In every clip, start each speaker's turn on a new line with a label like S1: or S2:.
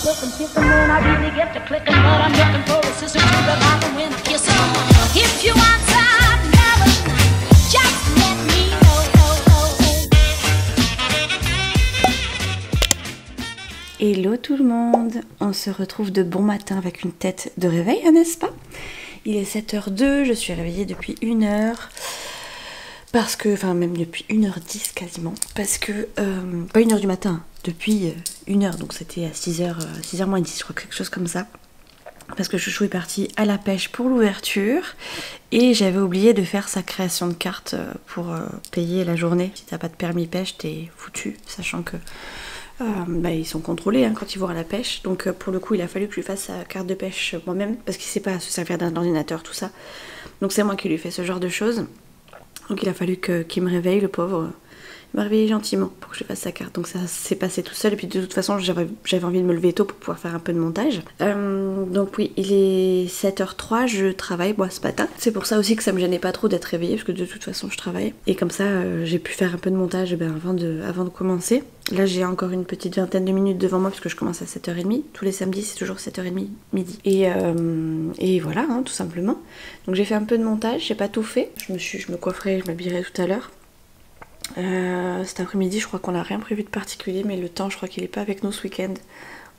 S1: looking, picking when I really get to clicking, but I'm looking for a sister to revive and when I kiss her. If you want some melon, just let me know.
S2: Hello tout le monde, on se retrouve de bon matin avec une tête de réveil, n'est-ce pas? Il est 7h02, je suis réveillée depuis 1h. Parce que, enfin même depuis 1h10 quasiment. Parce que, pas 1h du matin, depuis 1h, donc c'était à 6h moins 10, je crois, quelque chose comme ça. Parce que Chouchou est parti à la pêche pour l'ouverture. Et j'avais oublié de faire sa création de carte pour payer la journée. Si t'as pas de permis pêche, t'es foutu, sachant que... ils sont contrôlés hein, quand ils vont à la pêche, donc pour le coup il a fallu que je lui fasse sa carte de pêche moi-même parce qu'il sait pas se servir d'un ordinateur, tout ça, donc c'est moi qui lui ai fait ce genre de choses, donc il a fallu qu'il me réveille, le pauvre. Il m'a réveillé gentiment pour que je fasse sa carte, donc ça s'est passé tout seul, et puis de toute façon j'avais envie de me lever tôt pour pouvoir faire un peu de montage. Donc oui, il est 7h03, je travaille moi ce matin, c'est pour ça aussi que ça me gênait pas trop d'être réveillée, parce que de toute façon je travaille, et comme ça j'ai pu faire un peu de montage avant de commencer. Là j'ai encore une petite vingtaine de minutes devant moi, parce que je commence à 7h30, tous les samedis c'est toujours 7h30 midi, et voilà hein, tout simplement. Donc j'ai fait un peu de montage, j'ai pas tout fait, je me coifferai, je m'habillerai tout à l'heure. Cet après-midi je crois qu'on n'a rien prévu de particulier, mais le temps je crois qu'il est pas avec nous ce week-end.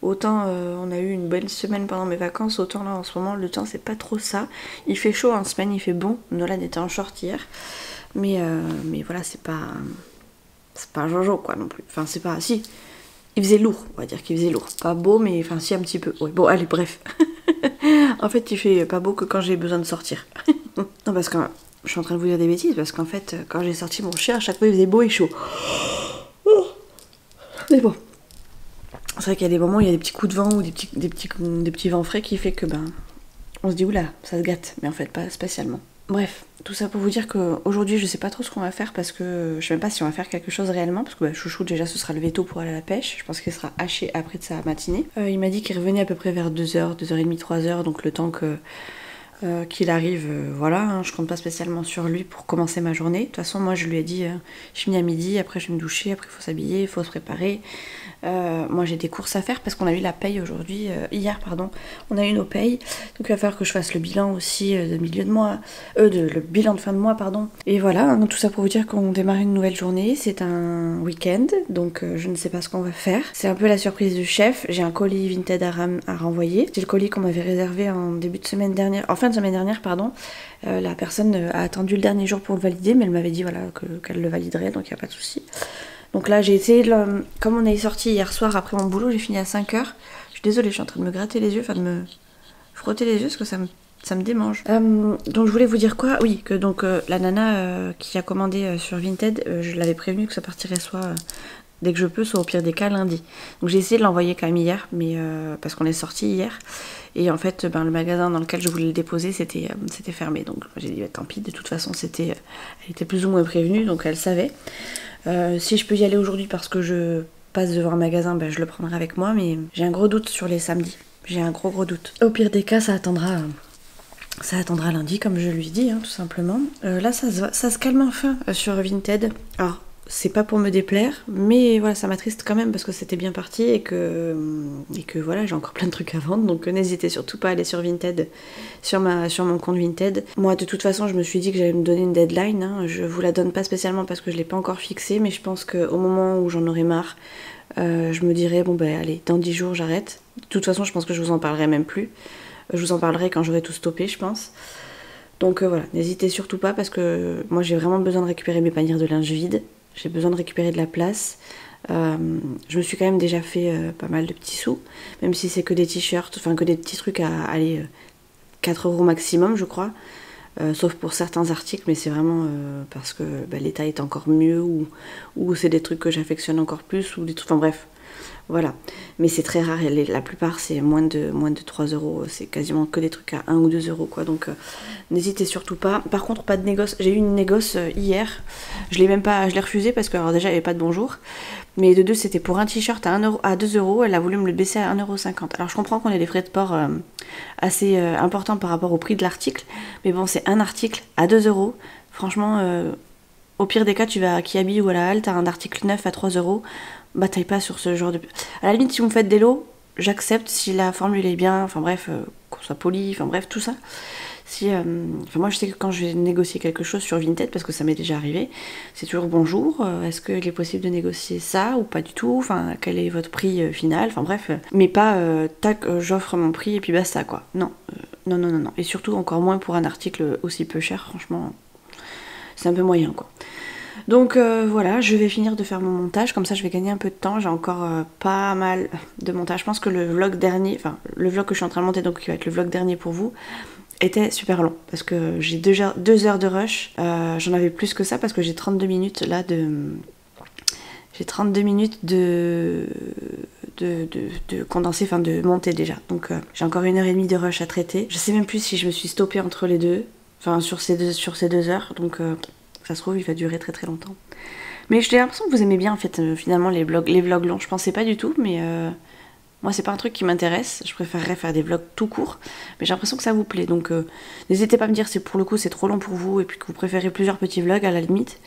S2: Autant on a eu une bonne semaine pendant mes vacances, autant là en ce moment le temps c'est pas trop ça. Il fait chaud en semaine, il fait bon. Nolan était en short hier, mais voilà, c'est pas un jojo quoi non plus. Enfin c'est pas, si, il faisait lourd, on va dire qu'il faisait lourd. Pas beau, mais enfin si, un petit peu. Ouais, bon allez bref. En fait il fait pas beau que quand j'ai besoin de sortir. Non, parce que je suis en train de vous dire des bêtises, parce qu'en fait, quand j'ai sorti mon chien, à chaque fois il faisait beau et chaud. Mais bon. C'est vrai qu'il y a des moments où il y a des petits coups de vent ou des petits vents frais qui fait que on se dit oula, ça se gâte, mais en fait pas spécialement. Bref, tout ça pour vous dire qu'aujourd'hui je sais pas trop ce qu'on va faire, parce que je sais même pas si on va faire quelque chose réellement, parce que Chouchou déjà se sera levé tôt pour aller à la pêche, je pense qu'il sera haché après de sa matinée. Il m'a dit qu'il revenait à peu près vers 2h, 2h30, 3h, donc le temps qu'il arrive, voilà, hein, je compte pas spécialement sur lui pour commencer ma journée. De toute façon, moi je lui ai dit, je finis à midi, après je vais me doucher, après il faut s'habiller, il faut se préparer. Moi j'ai des courses à faire parce qu'on a eu la paye aujourd'hui, hier pardon, on a eu nos payes, donc il va falloir que je fasse le bilan aussi de milieu de mois, le bilan de fin de mois pardon. Et voilà, hein, tout ça pour vous dire qu'on démarre une nouvelle journée, c'est un week-end, donc je ne sais pas ce qu'on va faire. C'est un peu la surprise du chef, j'ai un colis Vinted à renvoyer, c'est le colis qu'on m'avait réservé en début de semaine dernière, en fin de semaine dernière pardon. La personne a attendu le dernier jour pour le valider, mais elle m'avait dit voilà qu'elle le validerait, donc il n'y a pas de souci. Donc là j'ai essayé, comme on est sorti hier soir après mon boulot, j'ai fini à 5h. Je suis désolée, je suis en train de me gratter les yeux, enfin de me frotter les yeux parce que ça me démange. Donc je voulais vous dire quoi? Oui, que donc la nana qui a commandé sur Vinted, je l'avais prévenue que ça partirait soit dès que je peux, soit au pire des cas lundi. Donc j'ai essayé de l'envoyer quand même hier, mais parce qu'on est sorti hier. Et en fait, le magasin dans lequel je voulais le déposer, c'était fermé. Donc j'ai dit, tant pis, de toute façon, elle était plus ou moins prévenue, donc elle savait. Si je peux y aller aujourd'hui parce que je passe devant un magasin, je le prendrai avec moi, mais j'ai un gros doute sur les samedis. J'ai un gros doute. Au pire des cas, ça attendra lundi, comme je lui dis, hein, tout simplement. Là, ça se calme enfin sur Vinted. Alors, c'est pas pour me déplaire, mais voilà, ça m'attriste quand même parce que c'était bien parti et que voilà, j'ai encore plein de trucs à vendre, donc n'hésitez surtout pas à aller sur Vinted, sur mon compte Vinted. Moi, de toute façon, je me suis dit que j'allais me donner une deadline, hein. Je vous la donne pas spécialement parce que je l'ai pas encore fixée, mais je pense qu'au moment où j'en aurai marre, je me dirai bon allez, dans 10 jours j'arrête. De toute façon, je pense que je vous en parlerai même plus. Je vous en parlerai quand j'aurai tout stoppé, je pense. Donc voilà, n'hésitez surtout pas parce que moi j'ai vraiment besoin de récupérer mes paniers de linge vides. J'ai besoin de récupérer de la place. Je me suis quand même déjà fait pas mal de petits sous, même si c'est que des t-shirts, enfin que des petits trucs à aller 4 € maximum, je crois. Sauf pour certains articles, mais c'est vraiment parce que l'état est encore mieux ou c'est des trucs que j'affectionne encore plus ou des trucs. Enfin bref, voilà. Mais c'est très rare. La plupart c'est moins de 3 €. C'est quasiment que des trucs à 1 ou 2 € quoi. Donc n'hésitez surtout pas. Par contre, pas de négoce. J'ai eu une négoce hier. Je l'ai refusé parce que alors déjà il n'y avait pas de bonjour. Mais de deux, c'était pour un t-shirt à 2 €. Elle a voulu me le baisser à 1,50 €. Alors je comprends qu'on ait des frais de port assez importants par rapport au prix de l'article. Mais bon, c'est un article à 2 €. Franchement, au pire des cas, tu vas à Kiabi ou à la Halle, t'as un article neuf à 3 €. Bataille pas sur ce genre de... À la limite, si vous me faites des lots, j'accepte si la formule est bien, enfin bref, qu'on soit poli, enfin bref, tout ça. Si, enfin moi je sais que quand je vais négocier quelque chose sur Vinted, parce que ça m'est déjà arrivé, c'est toujours bonjour, est-ce qu'il est possible de négocier ça ou pas du tout, enfin quel est votre prix final, enfin bref, mais pas tac, j'offre mon prix et puis basta quoi, non, non, non, non, non, et surtout encore moins pour un article aussi peu cher, franchement, c'est un peu moyen quoi. Donc voilà, je vais finir de faire mon montage, comme ça je vais gagner un peu de temps, j'ai encore pas mal de montage, je pense que le vlog dernier, enfin le vlog que je suis en train de monter, donc qui va être le vlog dernier pour vous, était super long parce que j'ai 2 heures de rush, j'en avais plus que ça parce que j'ai 32 minutes là j'ai 32 minutes de condenser, enfin de monter déjà, donc j'ai encore 1h30 de rush à traiter, je sais même plus si je me suis stoppée entre les deux, enfin sur ces 2 heures, donc ça se trouve il va durer très très longtemps, mais j'ai l'impression que vous aimez bien en fait finalement les vlogs longs, je pensais pas du tout, mais moi c'est pas un truc qui m'intéresse, je préférerais faire des vlogs tout courts, mais j'ai l'impression que ça vous plaît, donc n'hésitez pas à me dire si pour le coup c'est trop long pour vous et puis que vous préférez plusieurs petits vlogs à la limite.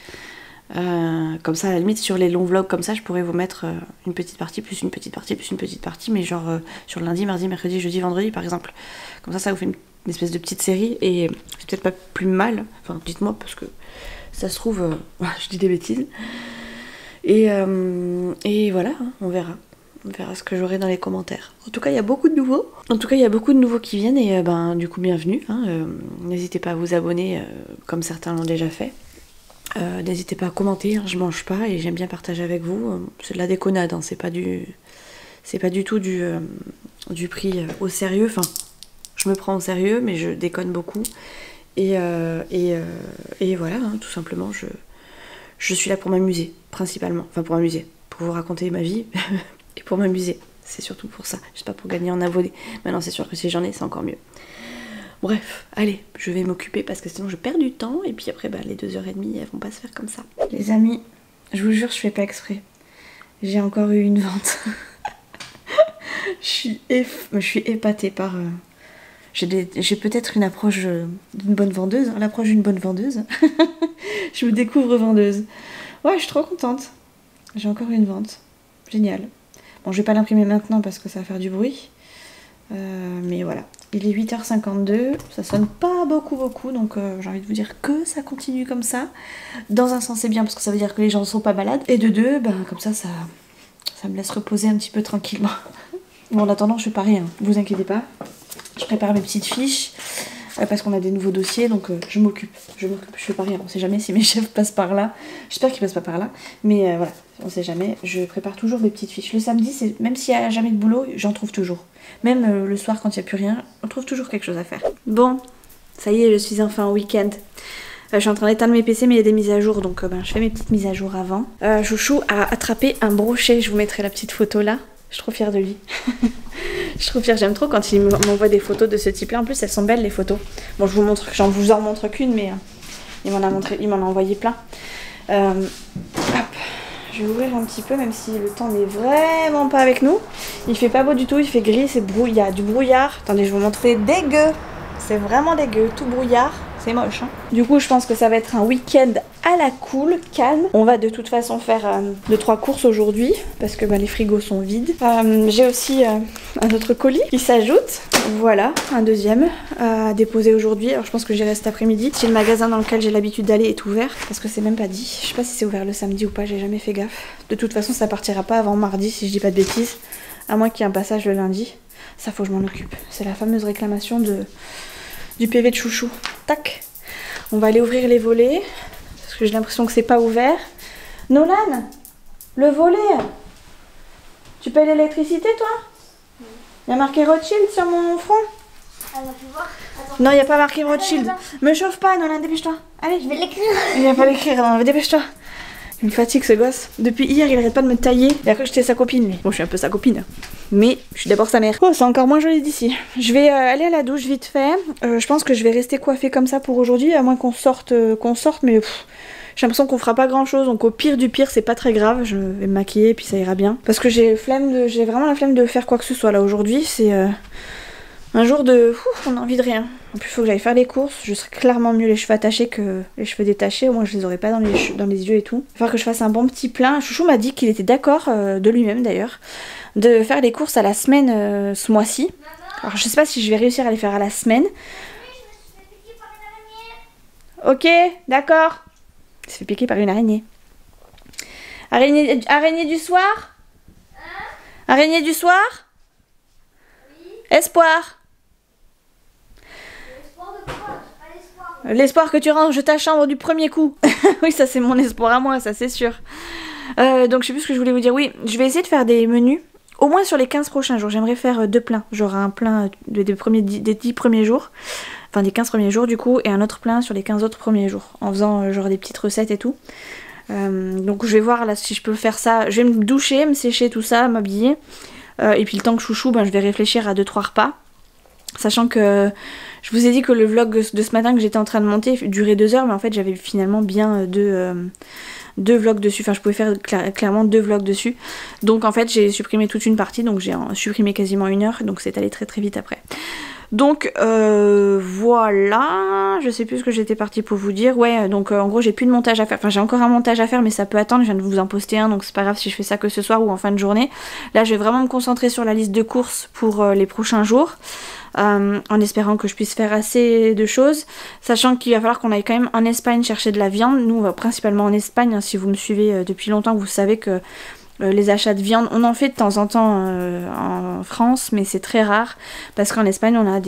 S2: Comme ça à la limite sur les longs vlogs comme ça je pourrais vous mettre une petite partie plus une petite partie plus une petite partie, mais genre sur lundi, mardi, mercredi, jeudi, vendredi par exemple. Comme ça vous fait une espèce de petite série et c'est peut-être pas plus mal, enfin dites-moi parce que ça se trouve je dis des bêtises. Et voilà, hein, on verra. On verra ce que j'aurai dans les commentaires. En tout cas, il y a beaucoup de nouveaux. En tout cas, il y a beaucoup de nouveaux qui viennent et du coup, bienvenue. Hein, n'hésitez pas à vous abonner comme certains l'ont déjà fait. N'hésitez pas à commenter, hein, je mange pas et j'aime bien partager avec vous. C'est de la déconnade, hein, c'est pas du tout du prix au sérieux. Enfin, je me prends au sérieux, mais je déconne beaucoup. Et voilà, hein, tout simplement, je suis là pour m'amuser, principalement. Enfin, pour m'amuser, pour vous raconter ma vie. Et pour m'amuser, c'est surtout pour ça, juste pas pour gagner en abonnés. Maintenant c'est sûr que si j'en ai, c'est encore mieux. Bref, allez, je vais m'occuper parce que sinon je perds du temps et puis après les 2h30 elles vont pas se faire comme ça. Les amis, je vous jure je fais pas exprès. J'ai encore eu une vente. je suis épatée par... J'ai peut-être une approche d'une bonne vendeuse, hein, l'approche d'une bonne vendeuse. Je me découvre vendeuse. Ouais, je suis trop contente. J'ai encore une vente. Génial. Bon, je vais pas l'imprimer maintenant parce que ça va faire du bruit. Mais voilà. Il est 8h52. Ça sonne pas beaucoup, donc j'ai envie de vous dire que ça continue comme ça. Dans un sens, c'est bien parce que ça veut dire que les gens sont pas malades. Et de deux, comme ça me laisse reposer un petit peu tranquillement. Bon, en attendant, je fais pas rien. Vous inquiétez pas. Je prépare mes petites fiches. Parce qu'on a des nouveaux dossiers, donc je m'occupe, je fais pas rien, on sait jamais si mes chefs passent par là, j'espère qu'ils passent pas par là, mais voilà, on sait jamais, je prépare toujours mes petites fiches. Le samedi, même s'il y a jamais de boulot, j'en trouve toujours, même le soir quand il n'y a plus rien, on trouve toujours quelque chose à faire. Bon, ça y est, je suis enfin au week-end. Je suis en train d'éteindre mes PC mais il y a des mises à jour, donc je fais mes petites mises à jour avant. Chouchou a attrapé un brochet, je vous mettrai la petite photo là, je suis trop fière de lui. Je suis trop fière, j'aime trop quand il m'envoie des photos de ce type là. En plus elles sont belles les photos. Bon j'en vous en montre qu'une, mais il m'en a envoyé plein. Hop, je vais ouvrir un petit peu même si le temps n'est vraiment pas avec nous. Il fait pas beau du tout, il fait gris, il y a du brouillard. Attendez, je vais vous montrer, dégueu. C'est vraiment dégueu, tout brouillard. C'est moche, hein. Du coup, je pense que ça va être un week-end à la cool, calme. On va de toute façon faire 2-3 courses aujourd'hui parce que les frigos sont vides. J'ai aussi un autre colis qui s'ajoute. Voilà, un deuxième à déposer aujourd'hui. Alors je pense que j'irai cet après-midi si le magasin dans lequel j'ai l'habitude d'aller est ouvert parce que c'est même pas dit. Je sais pas si c'est ouvert le samedi ou pas, j'ai jamais fait gaffe. De toute façon, ça partira pas avant mardi si je dis pas de bêtises. À moins qu'il y ait un passage le lundi. Ça, faut que je m'en occupe. C'est la fameuse réclamation du PV de chouchou. Tac. On va aller ouvrir les volets. Parce que j'ai l'impression que c'est pas ouvert. Nolan, le volet. Tu payes l'électricité, toi? Il y a marqué Rothschild sur mon front?
S3: Alors, je vais voir. Attends.
S2: Non, il n'y a pas marqué Rothschild. Me chauffe pas, Nolan, dépêche-toi. Allez.
S3: Je vais l'écrire.
S2: Il va pas l'écrire, non, dépêche-toi. Il me fatigue ce gosse. Depuis hier, il arrête pas de me tailler. Il a cru que j'étais sa copine, lui. Bon, je suis un peu sa copine. Mais je suis d'abord sa mère. Oh, c'est encore moins joli d'ici. Je vais aller à la douche vite fait. Je pense que je vais rester coiffée comme ça pour aujourd'hui, à moins qu'on sorte, mais j'ai l'impression qu'on fera pas grand chose. Donc au pire du pire, c'est pas très grave. Je vais me maquiller et puis ça ira bien. Parce que j'ai vraiment la flemme de faire quoi que ce soit là aujourd'hui. C'est Un jour de... on a envie de rien. En plus, il faut que j'aille faire les courses. Je serai clairement mieux les cheveux attachés que les cheveux détachés. Au moins, je les aurai pas dans les yeux et tout. Il va falloir que je fasse un bon petit plein. Chouchou m'a dit qu'il était d'accord, de lui-même d'ailleurs, de faire les courses à la semaine ce mois-ci. Alors, je sais pas si je vais réussir à les faire à la semaine. Ok, d'accord. Il se fait piquer par une araignée. Araignée du soir? Araignée du soir? Espoir. L'espoir que tu ranges ta chambre du premier coup. Oui, ça c'est mon espoir à moi, ça c'est sûr. Donc je sais plus ce que je voulais vous dire. Oui, je vais essayer de faire des menus. Au moins sur les 15 prochains jours. J'aimerais faire 2 pleins. J'aurai un plein des 10 premiers jours. Enfin des 15 premiers jours du coup. Et un autre plein sur les 15 autres premiers jours. En faisant genre des petites recettes et tout. Donc je vais voir là si je peux faire ça. Je vais me doucher, me sécher tout ça, m'habiller. Et puis le temps que chouchou, ben, je vais réfléchir à 2-3 repas. Sachant que je vous ai dit que le vlog de ce matin que j'étais en train de monter durait 2 heures. Mais en fait j'avais finalement bien 2 vlogs dessus, enfin je pouvais faire clairement 2 vlogs dessus, donc en fait j'ai supprimé toute une partie, donc j'ai supprimé quasiment 1 heure, donc c'est allé très très vite après. Donc voilà, je sais plus ce que j'étais partie pour vous dire. Ouais, donc en gros j'ai plus de montage à faire, enfin j'ai encore un montage à faire mais ça peut attendre, je viens de vous en poster un, donc c'est pas grave si je fais ça que ce soir ou en fin de journée. Là je vais vraiment me concentrer sur la liste de courses pour les prochains jours. En espérant que je puisse faire assez de choses, sachant qu'il va falloir qu'on aille quand même en Espagne chercher de la viande. Nous on va principalement en Espagne, hein, si vous me suivez depuis longtemps vous savez que les achats de viande, on en fait de temps en temps en France, mais c'est très rare parce qu'en Espagne on a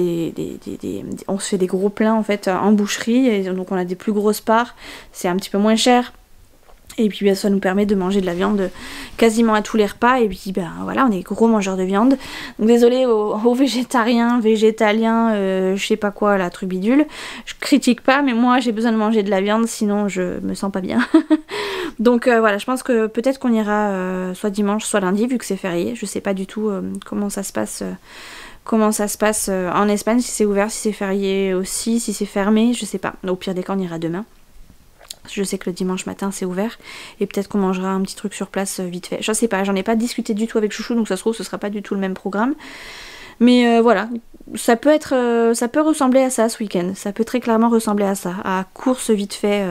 S2: on se fait des gros pleins en fait en boucherie, et donc on a des plus grosses parts, c'est un petit peu moins cher. Et puis ben, ça nous permet de manger de la viande quasiment à tous les repas. Et puis ben voilà, on est gros mangeurs de viande. Donc désolé aux végétariens, végétaliens, je sais pas quoi, la trubidule. Je critique pas, mais moi j'ai besoin de manger de la viande, sinon je me sens pas bien. Donc voilà, je pense que peut-être qu'on ira soit dimanche, soit lundi, vu que c'est férié. Je sais pas du tout comment ça se passe. En Espagne, si c'est ouvert, si c'est férié aussi, si c'est fermé, je sais pas. Au pire des cas, on ira demain. Je sais que le dimanche matin c'est ouvert et peut-être qu'on mangera un petit truc sur place vite fait. Je sais pas, j'en ai pas discuté du tout avec Chouchou, donc ça se trouve ce sera pas du tout le même programme. Mais voilà, ça peut ressembler à ça ce week-end. Ça peut très clairement ressembler à ça, à course vite fait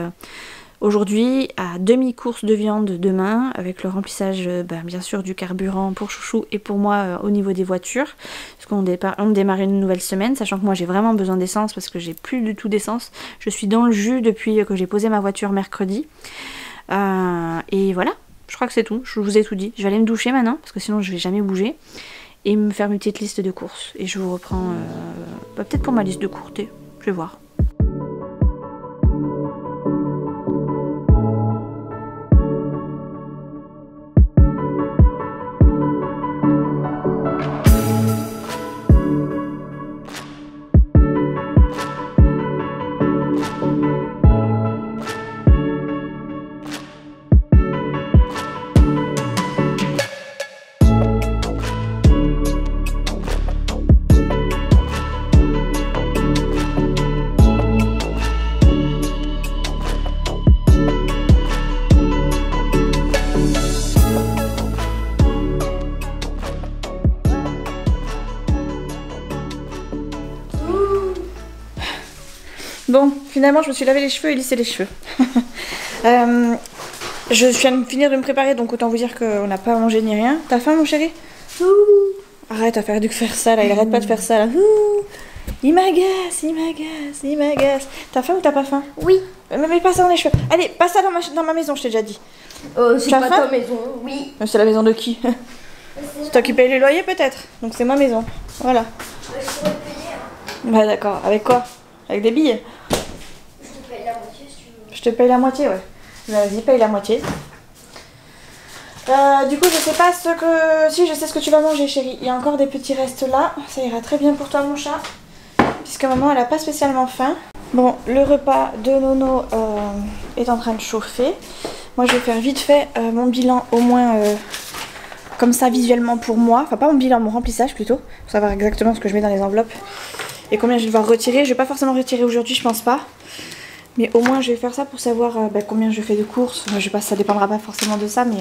S2: aujourd'hui, à demi-course de viande demain, avec le remplissage bien sûr du carburant pour Chouchou et pour moi au niveau des voitures. Parce qu'on démarre une nouvelle semaine, sachant que moi j'ai vraiment besoin d'essence parce que j'ai plus du tout d'essence. Je suis dans le jus depuis que j'ai posé ma voiture mercredi. Et voilà, je crois que c'est tout, je vous ai tout dit. Je vais aller me doucher maintenant, parce que sinon je vais jamais bouger. Et me faire une petite liste de courses. Et je vous reprends peut-être pour ma liste de courses, je vais voir. Bon, finalement je me suis lavé les cheveux et lissé les cheveux. Je viens de finir de me préparer, donc autant vous dire qu'on n'a pas mangé ni rien. T'as faim mon chéri? Arrête, t'as fait de faire ça là, il arrête pas de faire ça là. Il m'agace, il m'agace, il m'agace. T'as faim ou t'as pas faim?
S3: Oui.
S2: Mais passe ça dans les cheveux. Allez, passe ça dans ma maison, je t'ai déjà dit.
S3: C'est pas ta maison, oui.
S2: C'est la maison de qui? C'est toi qui payes le loyer peut-être. Donc c'est ma maison. Voilà.
S3: Je pourrais payer.
S2: Bah d'accord, avec quoi? Avec des billets?
S3: Je te paye la moitié si tu veux.
S2: Je te paye la moitié, ouais. Vas-y, paye la moitié. Du coup, je sais pas ce que... Si, je sais ce que tu vas manger, chérie. Il y a encore des petits restes là. Ça ira très bien pour toi, mon chat. Puisque maman, elle a pas spécialement faim. Bon, le repas de Nono est en train de chauffer. Moi, je vais faire vite fait mon bilan, au moins comme ça, visuellement pour moi. Enfin, pas mon bilan, mon remplissage plutôt. Pour savoir exactement ce que je mets dans les enveloppes. Et combien je vais devoir retirer. Je vais pas forcément retirer aujourd'hui, je pense pas. Mais au moins, je vais faire ça pour savoir combien je fais de courses. Je sais pas, ça dépendra pas forcément de ça, mais...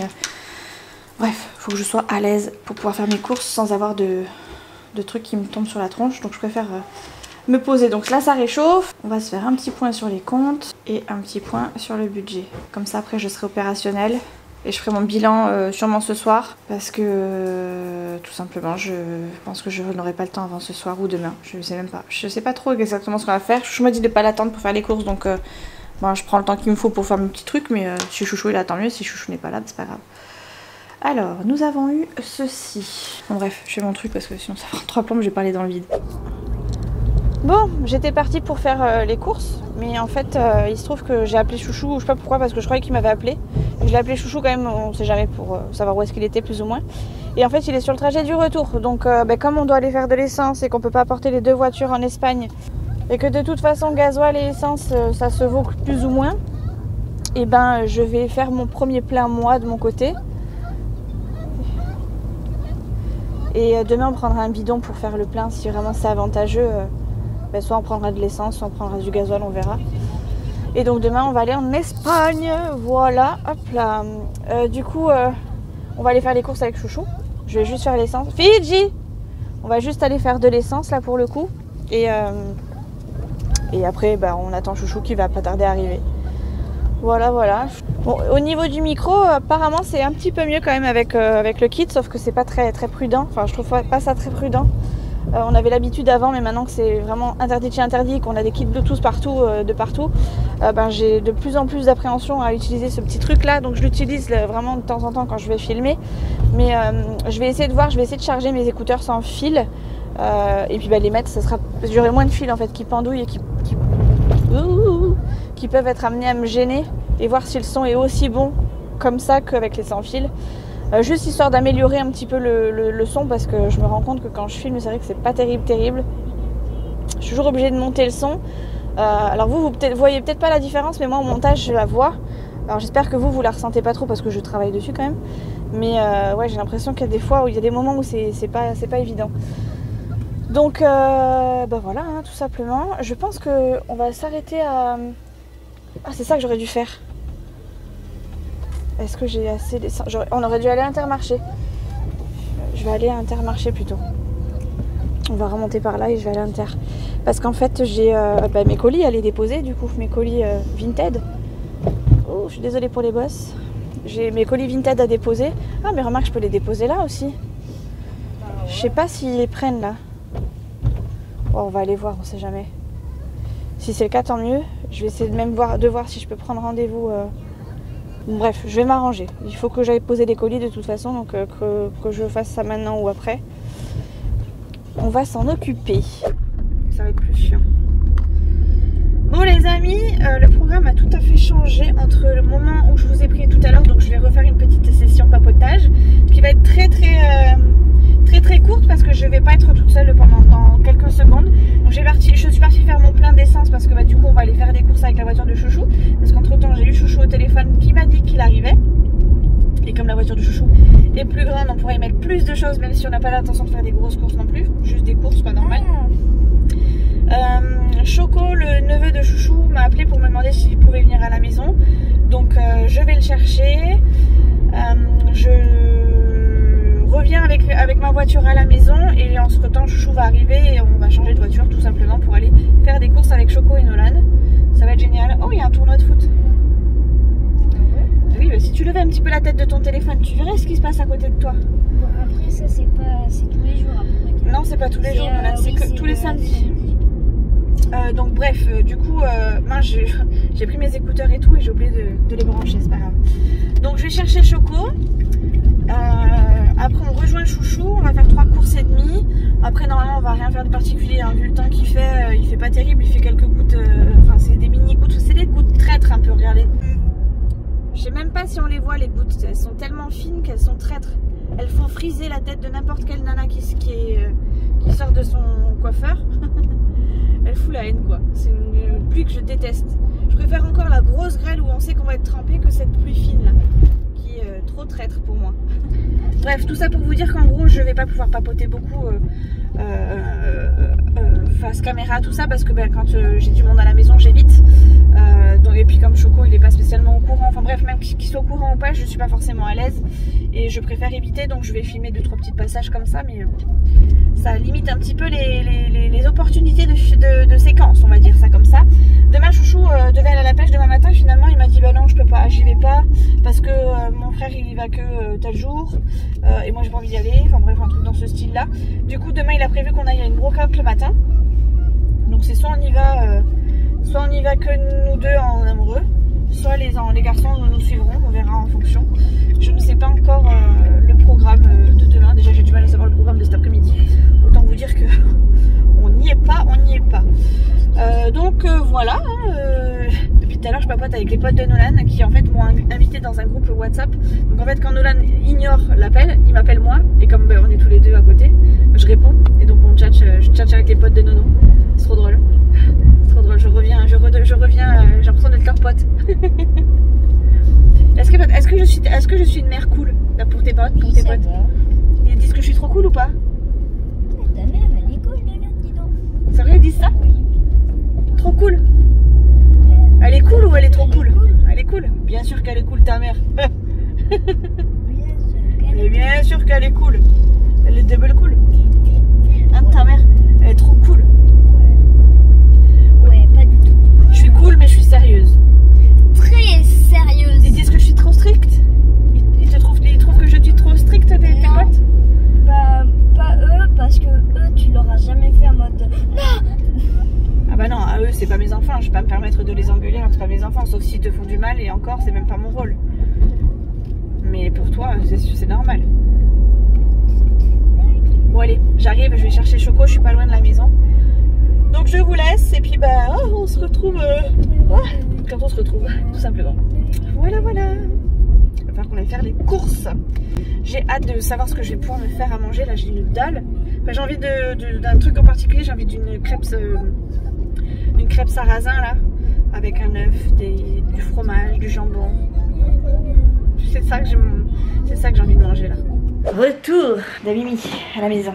S2: bref, faut que je sois à l'aise pour pouvoir faire mes courses sans avoir de de trucs qui me tombent sur la tronche, donc je préfère me poser. Donc là ça réchauffe, on va se faire un petit point sur les comptes et un petit point sur le budget. Comme ça après je serai opérationnelle et je ferai mon bilan sûrement ce soir parce que tout simplement je pense que je n'aurai pas le temps avant ce soir ou demain, je sais même pas. Je sais pas trop exactement ce qu'on va faire. Chouchou m'a dit de pas l'attendre pour faire les courses, donc bon, je prends le temps qu'il me faut pour faire mes petits trucs, mais si Chouchou il attend mieux, si Chouchou n'est pas là, c'est pas grave. Alors, nous avons eu ceci. Bon bref, je fais mon truc parce que sinon ça prend 3 plombes, je vais parler dans le vide. Bon, j'étais partie pour faire les courses, mais en fait, il se trouve que j'ai appelé Chouchou, je sais pas pourquoi, parce que je croyais qu'il m'avait appelé. Je l'ai appelé Chouchou quand même, on sait jamais, pour savoir où est-ce qu'il était plus ou moins. Et en fait, il est sur le trajet du retour, donc comme on doit aller faire de l'essence et qu'on peut pas apporter les 2 voitures en Espagne, et que de toute façon, gasoil et essence, ça se vaut plus ou moins, et ben je vais faire mon premier plein moi de mon côté. Et demain on prendra un bidon pour faire le plein si vraiment c'est avantageux. Soit on prendra de l'essence, soit on prendra du gasoil, on verra. Et donc demain on va aller en Espagne. Voilà, hop là. Du coup on va aller faire les courses avec Chouchou. Je vais juste faire l'essence. Fidji, on va juste aller faire de l'essence là pour le coup. Et après on attend Chouchou qui va pas tarder à arriver. Voilà, voilà. Bon, au niveau du micro, apparemment c'est un petit peu mieux quand même avec le kit, sauf que c'est pas très prudent. Enfin, je trouve pas ça très prudent. On avait l'habitude avant, mais maintenant que c'est vraiment interdit de chez interdit, qu'on a des kits Bluetooth partout, de partout, j'ai de plus en plus d'appréhension à utiliser ce petit truc là. Donc je l'utilise vraiment de temps en temps quand je vais filmer. Mais je vais essayer de voir, je vais essayer de charger mes écouteurs sans fil. Et puis les mettre, j'aurai moins de fils en fait qui pendouillent et qui peuvent être amenés à me gêner et voir si le son est aussi bon comme ça qu'avec les sans fil. Juste histoire d'améliorer un petit peu le son, parce que je me rends compte que quand je filme, c'est vrai que c'est pas terrible. Je suis toujours obligée de monter le son. Alors vous voyez peut-être pas la différence, mais moi au montage je la vois. Alors j'espère que vous la ressentez pas trop parce que je travaille dessus quand même. Mais ouais, j'ai l'impression qu'il y a des fois où il y a des moments où c'est pas évident. Donc voilà, hein, tout simplement. Je pense qu'on va s'arrêter à... Ah, c'est ça que j'aurais dû faire. Est-ce que j'ai assez d'essence? On aurait dû aller à Intermarché. Je vais aller à Intermarché plutôt. On va remonter par là et je vais aller à Inter. Parce qu'en fait, j'ai mes colis à les déposer, du coup, mes colis Vinted. Oh, je suis désolée pour les bosses. J'ai mes colis Vinted à déposer. Ah, mais remarque, je peux les déposer là aussi. Je sais pas s'ils les prennent là. Oh, on va aller voir, on sait jamais. Si c'est le cas, tant mieux. Je vais essayer de voir si je peux prendre rendez-vous. Bref, je vais m'arranger. Il faut que j'aille poser des colis de toute façon, donc que je fasse ça maintenant ou après. On va s'en occuper. Ça va être plus chiant. Bon les amis, le programme a tout à fait changé entre le moment où je vous ai pris tout à l'heure, donc je vais refaire une petite session papotage qui va être très courte parce que je vais pas être toute seule dans quelques secondes. Donc je suis partie faire mon plein d'essence parce que du coup on va aller faire des courses avec la voiture de Chouchou, parce qu'entre temps j'ai eu Chouchou au téléphone qui m'a dit qu'il arrivait, et comme la voiture de Chouchou est plus grande, on pourrait y mettre plus de choses même si on n'a pas l'intention de faire des grosses courses non plus, juste des courses pas normales. Choco, le neveu de Chouchou, m'a appelé pour me demander s'il pouvait venir à la maison, donc je vais le chercher. Je reviens avec ma voiture à la maison et entre temps Chouchou va arriver et on va changer de voiture tout simplement pour aller faire des courses avec Choco et Nolan. Ça va être génial. Oh, il y a un tournoi de foot. Oui, si tu levais un petit peu la tête de ton téléphone, tu verrais ce qui se passe à côté de toi.
S3: Bon, après ça c'est tous les jours après.
S2: Non, c'est pas tous les jours, Nolan, c'est que tous les samedis. Donc bref, du coup, j'ai pris mes écouteurs et tout et j'ai oublié de les brancher, c'est pas grave. Donc je vais chercher Choco. Après on rejoint Chouchou, on va faire 3 courses et demie. Après normalement on va rien faire de particulier, hein. Vu le temps qu'il fait, il fait pas terrible, il fait quelques gouttes, enfin c'est des mini gouttes, c'est des gouttes traîtres un peu, regardez. Je sais même pas si on les voit les gouttes, elles sont tellement fines qu'elles sont traîtres. Elles font friser la tête de n'importe quelle nana qui sort de son coiffeur. Elle fout la haine quoi, c'est une pluie que je déteste. Je préfère encore la grosse grêle où on sait qu'on va être trempé que cette pluie fine là, qui est trop traître pour moi. Bref, tout ça pour vous dire qu'en gros je vais pas pouvoir papoter beaucoup face caméra, tout ça, parce que quand j'ai du monde à la maison j'évite. Et puis comme Choco il est pas spécialement au courant, enfin bref, même qu'il soit au courant ou pas, je suis pas forcément à l'aise et je préfère éviter, donc je vais filmer 2-3 petits passages comme ça, mais ça limite un petit peu les opportunités de séquence, on va dire ça comme ça. Demain Chouchou devait aller à la pêche demain matin, finalement il m'a dit bah non je peux pas, j'y vais pas parce que mon frère il y va que tel jour et moi j'ai pas envie d'y aller, enfin bref un truc dans ce style là. Du coup demain il a prévu qu'on aille à une brocante le matin, donc c'est soit on y va que nous deux en amoureux, soit les garçons nous suivront, on verra en fonction. Je ne sais pas encore le programme de demain, déjà j'ai du mal à savoir le programme de cet après-midi, autant vous dire que on n'y est pas, donc voilà, depuis tout à l'heure je papote avec les potes de Nolan qui en fait m'ont invité dans un groupe WhatsApp. Donc en fait quand Nolan ignore l'appel, il m'appelle moi et comme on est tous les deux à côté, je réponds et donc on tchatche, je tchatche avec les potes de Nono, c'est trop drôle. C'est trop drôle, je reviens, j'ai l'impression d'être leur pote. Est-ce que je suis une mère cool là, pour tes potes,
S3: Oui, ça va.
S2: Ils disent que je suis trop cool ou pas?
S3: Ta mère, elle est cool, Nolan, dis donc.
S2: C'est vrai, ils disent ça?
S3: Oui.
S2: Trop cool. Elle est cool ou elle est trop
S3: Elle est
S2: cool?
S3: cool.
S2: Elle est cool. Bien sûr qu'elle est cool, ta mère.
S3: Bien sûr qu'elle
S2: Mais
S3: est
S2: bien sûr qu'elle est cool. Elle est double cool. Hein, ta mère? Elle est trop cool.
S3: Ouais, pas du tout.
S2: Je suis cool, mais je suis sérieuse.
S3: Très sérieuse.
S2: Ils disent que je suis trop stricte. Ils trouvent que je suis trop stricte, tes
S3: Non.
S2: potes?
S3: Pas eux, parce que eux, tu leur as jamais fait en mode non.
S2: Ah bah non, à eux c'est pas mes enfants, je vais pas me permettre de les engueuler alors que c'est pas mes enfants, sauf s'ils te font du mal et encore c'est même pas mon rôle. Mais pour toi c'est normal. Bon allez, j'arrive, je vais chercher Choco, je suis pas loin de la maison. Donc je vous laisse et puis bah on se retrouve quand on se retrouve, tout simplement. Voilà. Il va falloir qu'on aille faire les courses. J'ai hâte de savoir ce que je vais pouvoir me faire à manger, là j'ai une dalle. Enfin, j'ai envie d'un truc en particulier, j'ai envie d'une crêpe sarrasin là, avec un œuf, du fromage, du jambon. C'est ça que j'ai envie de manger là. Retour d'Amimi à la maison.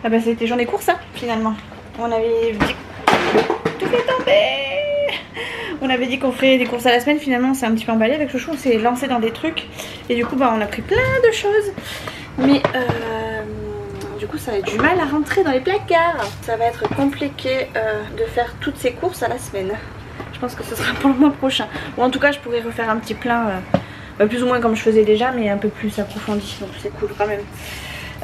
S2: Ah bah c'était journée course hein, finalement. On avait dit... Tout fait tomber. On avait dit qu'on ferait des courses à la semaine, finalement on s'est un petit peu emballé avec Chouchou, on s'est lancé dans des trucs. Et du coup bah on a pris plein de choses. Mais du coup ça va être du mal à rentrer dans les placards. Ça va être compliqué de faire toutes ces courses à la semaine. Je pense que ce sera pour le mois prochain. Ou en tout cas je pourrais refaire un petit plein plus ou moins comme je faisais déjà, mais un peu plus approfondi, donc c'est cool quand même.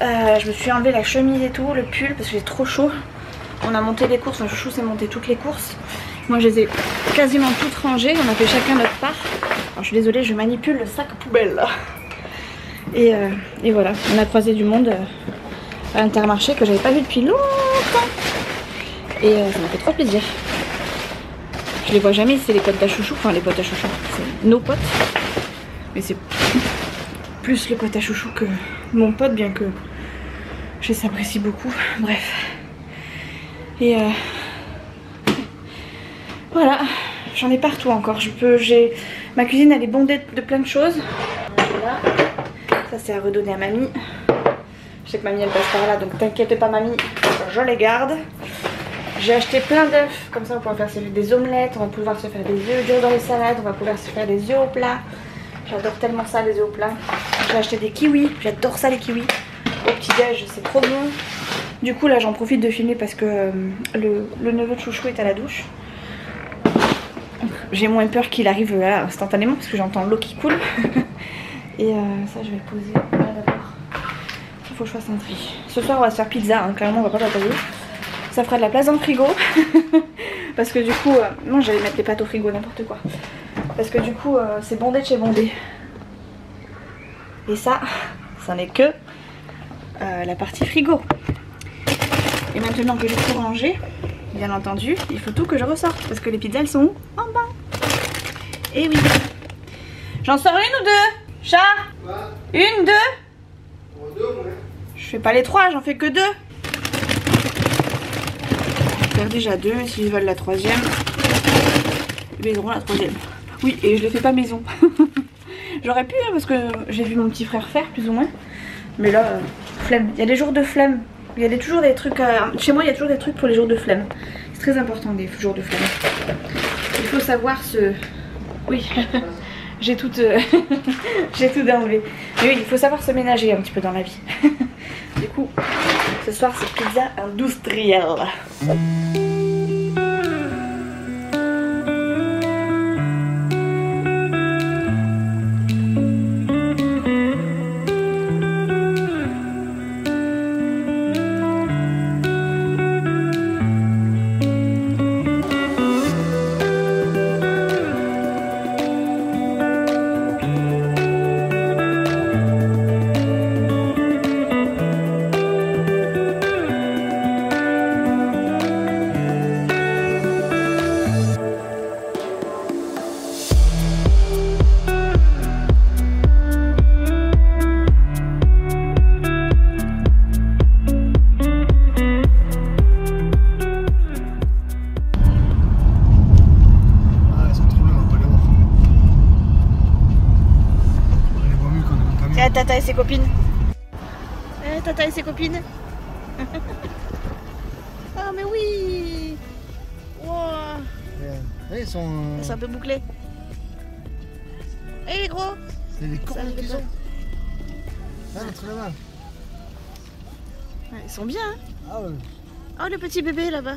S2: Je me suis enlevé la chemise et tout, le pull parce que j'ai trop chaud. On a monté les courses, Chouchou s'est monté toutes les courses. Moi je les ai quasiment toutes rangées, on a fait chacun notre part. Alors je suis désolée, je manipule le sac poubelle là. Et voilà, on a croisé du monde à Intermarché que j'avais pas vu depuis longtemps. Et ça m'a fait trop plaisir. Je les vois jamais, c'est les potes à Chouchou, enfin les potes à Chouchou, c'est nos potes. Mais c'est plus le pote à Chouchou que mon pote, bien que je s'apprécie beaucoup. Bref. Et voilà, j'en ai partout encore. Ma cuisine elle est bondée de plein de choses. Voilà. Ça c'est à redonner à mamie. Je sais que mamie elle passe par là, donc t'inquiète pas mamie, je les garde. J'ai acheté plein d'œufs, comme ça on va pouvoir faire des omelettes, on va pouvoir se faire des œufs durs dans les salades, on va pouvoir se faire des œufs au plat. J'adore tellement ça les œufs au plat. J'ai acheté des kiwis, j'adore ça les kiwis. Au petit déj c'est trop bon. Du coup là j'en profite de filmer parce que le neveu de Chouchou est à la douche. J'ai moins peur qu'il arrive là instantanément parce que j'entends l'eau qui coule. Et ça je vais le poser là d'abord. Il faut que je fasse un tri. Ce soir on va se faire pizza, hein. Clairement on va pas batailler. Ça fera de la place dans le frigo. Parce que du coup, non j'allais mettre les pâtes au frigo, n'importe quoi. Parce que du coup c'est bondé de chez bondé. Et ça n'est que la partie frigo. Et maintenant que j'ai tout rangé, bien entendu, il faut tout que je ressorte. Parce que les pizzas elles sont où? En bas. Et oui. J'en sors une ou deux? Chat? Une, deux? Je fais pas les trois, j'en fais que deux. Je vais faire déjà deux, et s'ils veulent la troisième, ils auront la troisième. Oui, et je les fais pas maison. J'aurais pu, hein, parce que j'ai vu mon petit frère faire, plus ou moins. Mais là, flemme. Il y a des jours de flemme. Il y a toujours des trucs... Chez moi, il y a toujours des trucs pour les jours de flemme. C'est très important, des jours de flemme. Il faut savoir se... Oui, j'ai tout... j'ai tout enlevé. Mais oui, il faut savoir se ménager un petit peu dans la vie. Du coup, Ce soir, c'est pizza industrielle. Tata et ses copines. Tata et ses copines. Ah mais oui. Wow.
S4: Ils sont...
S2: C'est un peu bouclé. Et les gros.
S4: C'est les cornes qu'ils ont. Ah,
S2: Ouais.
S4: entre là-bas.
S2: Ouais, ils sont bien. Hein.
S4: Ah ouais.
S2: Oh le petit bébé là-bas.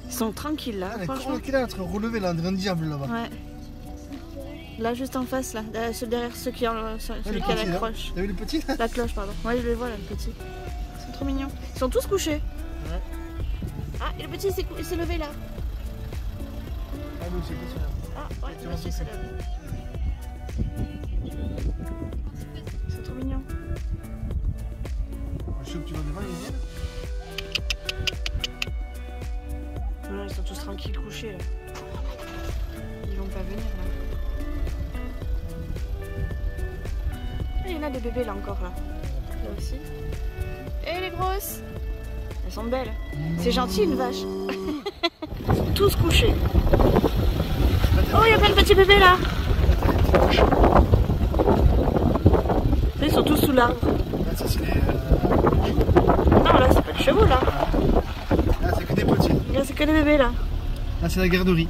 S2: Ils sont tranquilles là,
S4: Ah, les
S2: franchement.
S4: cornes qu'il a entre relevés là, un diable là-bas.
S2: Ouais. Là juste en face là, derrière ceux qui
S4: Ouais,
S2: celui qui a la cloche.
S4: T'as vu le petit là?
S2: La cloche pardon. Ouais je les vois là le petit. Ils sont trop mignons. Ils sont tous couchés.
S4: Ouais.
S2: Ah et le petit il s'est levé là.
S4: Ah oui, c'est ça.
S2: Ah ouais, le petit se lève. Ils sont trop mignons.
S4: Je sais que tu vas devant, ils viennent.
S2: Voilà, ils sont tous tranquilles couchés là. Ils vont pas venir là. Et il y en a des bébés là encore là. Là aussi. Et les grosses. Elles sont belles. C'est gentil une vache. Ils sont tous couchés. Oh il y a plein de petits bébés là. Ils sont tous sous l'arbre.
S4: Là, ça c'est les...
S2: Non là c'est pas des chevaux là.
S4: Là, c'est que des petits.
S2: Là c'est que des bébés là.
S4: Là, c'est la garderie.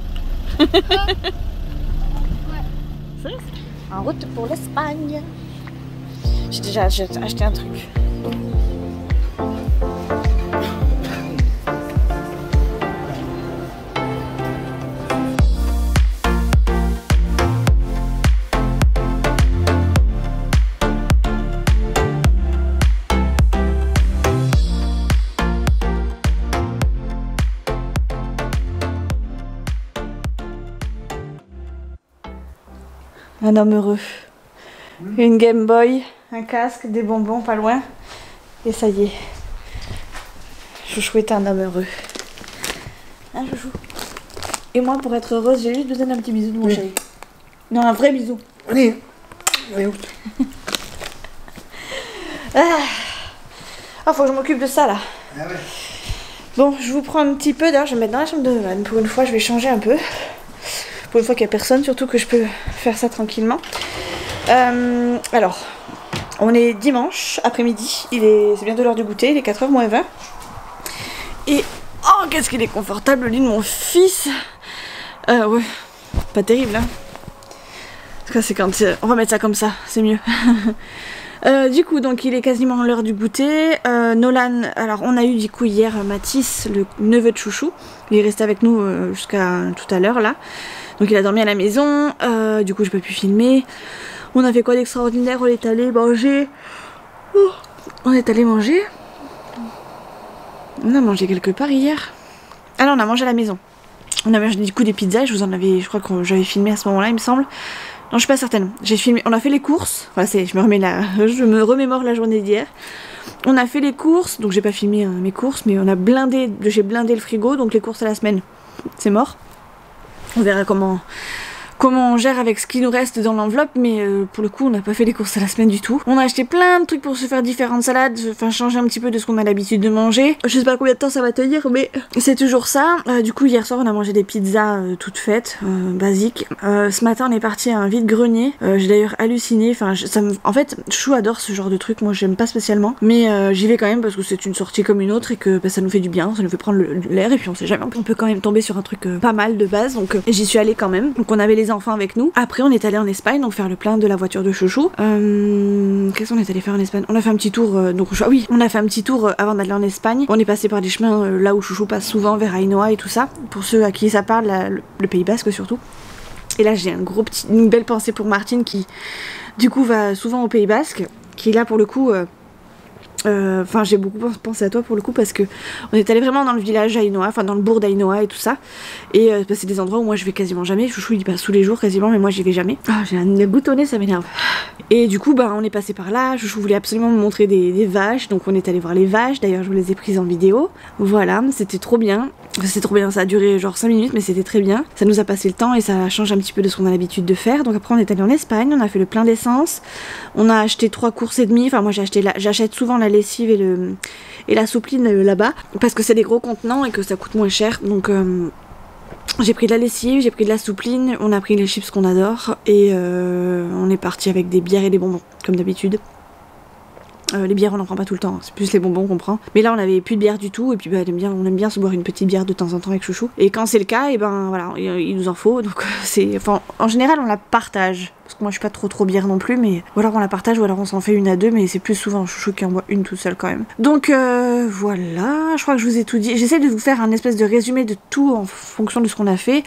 S2: C'est en route pour l'Espagne. J'ai déjà acheté un truc. Un homme heureux. Une Game Boy, un casque, des bonbons pas loin. Et ça y est. Chouchou est un homme heureux. Hein, Chouchou? Et moi, pour être heureuse, j'ai juste besoin d'un petit bisou de mon chéri. Non, un vrai bisou.
S4: Allez. Allez.
S2: Ah, faut que je m'occupe de ça là.
S4: Ah ouais.
S2: Bon, je vous prends un petit peu. D'ailleurs, je vais me mettre dans la chambre de Van. Pour une fois, je vais changer un peu. Pour une fois qu'il n'y a personne, surtout que je peux faire ça tranquillement. Alors, on est dimanche après-midi. C'est bientôt l'heure du goûter. Il est 4h moins 20. Et oh, qu'est-ce qu'il est confortable, le lit de mon fils. Ouais, pas terrible, hein. Parce que c'est quand on va mettre ça comme ça, c'est mieux. Du coup, donc il est quasiment l'heure du goûter. Nolan, alors on a eu du coup hier Mathis, le neveu de Chouchou. Il est resté avec nous jusqu'à tout à l'heure là. Donc il a dormi à la maison. Du coup, j'ai pas pu filmer. On a fait quoi d'extraordinaire? On est allé manger. Oh, on est allé manger. On a mangé quelque part hier. Ah non, on a mangé à la maison. On a mangé du coup des pizzas. Je crois que j'avais filmé à ce moment-là, il me semble. Non, je suis pas certaine. J'ai filmé. On a fait les courses. Enfin, je me remémore la journée d'hier. On a fait les courses, donc j'ai pas filmé mes courses, mais j'ai blindé le frigo, donc les courses à la semaine, c'est mort. On verra comment on gère avec ce qui nous reste dans l'enveloppe, mais pour le coup on n'a pas fait les courses à la semaine du tout. On a acheté plein de trucs pour se faire différentes salades, enfin changer un petit peu de ce qu'on a l'habitude de manger. Je sais pas combien de temps ça va tenir, mais c'est toujours ça. Du coup hier soir on a mangé des pizzas toutes faites, basiques. Ce matin on est parti à un vide-grenier, j'ai d'ailleurs halluciné, enfin en fait Chou adore ce genre de truc, moi j'aime pas spécialement, mais j'y vais quand même parce que c'est une sortie comme une autre et que ça nous fait du bien, ça nous fait prendre l'air et puis on sait jamais, on peut quand même tomber sur un truc pas mal de base, donc j'y suis allée quand même. Donc on avait les enfants avec nous. Après on est allé en Espagne, donc faire le plein de la voiture de chouchou. Qu'est-ce qu'on est allé faire en Espagne? On a fait un petit tour, oui, on a fait un petit tour avant d'aller en Espagne. On est passé par des chemins là où chouchou passe souvent, vers Ainhoa et tout ça. Pour ceux à qui ça parle, le Pays Basque surtout. Et là j'ai une belle pensée pour Martine qui du coup va souvent au Pays Basque, qui là pour le coup... j'ai beaucoup pensé à toi pour le coup parce que on est allé vraiment dans le village Ainhoa, enfin dans le bourg d'Ainhoa et tout ça. Et c'est des endroits où moi je vais quasiment jamais. Chouchou il y passe tous les jours quasiment, mais moi j'y vais jamais. Ah, j'ai un goutonnet, ça m'énerve. Et du coup on est passé par là. Chouchou voulait absolument me montrer des vaches, donc on est allé voir les vaches. D'ailleurs je vous les ai prises en vidéo. Voilà, c'était trop bien. C'était trop bien, ça a duré genre 5 minutes mais c'était très bien. Ça nous a passé le temps et ça change un petit peu de ce qu'on a l'habitude de faire. Donc après on est allé en Espagne, on a fait le plein d'essence. On a acheté 3 courses et demie. Enfin moi j'achète souvent la lessive et la soupline là-bas parce que c'est des gros contenants et que ça coûte moins cher. Donc j'ai pris de la lessive, j'ai pris de la soupline, on a pris les chips qu'on adore et on est parti avec des bières et des bonbons comme d'habitude. Les bières on n'en prend pas tout le temps, c'est plus les bonbons qu'on prend. Mais là on avait plus de bière du tout et puis on aime bien se boire une petite bière de temps en temps avec chouchou. Et quand c'est le cas, et voilà, il nous en faut. Donc en général on la partage. Parce que moi je suis pas trop bière non plus, mais ou alors on la partage ou alors on s'en fait une à deux, mais c'est plus souvent chouchou qui en boit une toute seule quand même. Donc voilà, je crois que je vous ai tout dit. J'essaie de vous faire un espèce de résumé de tout en fonction de ce qu'on a fait.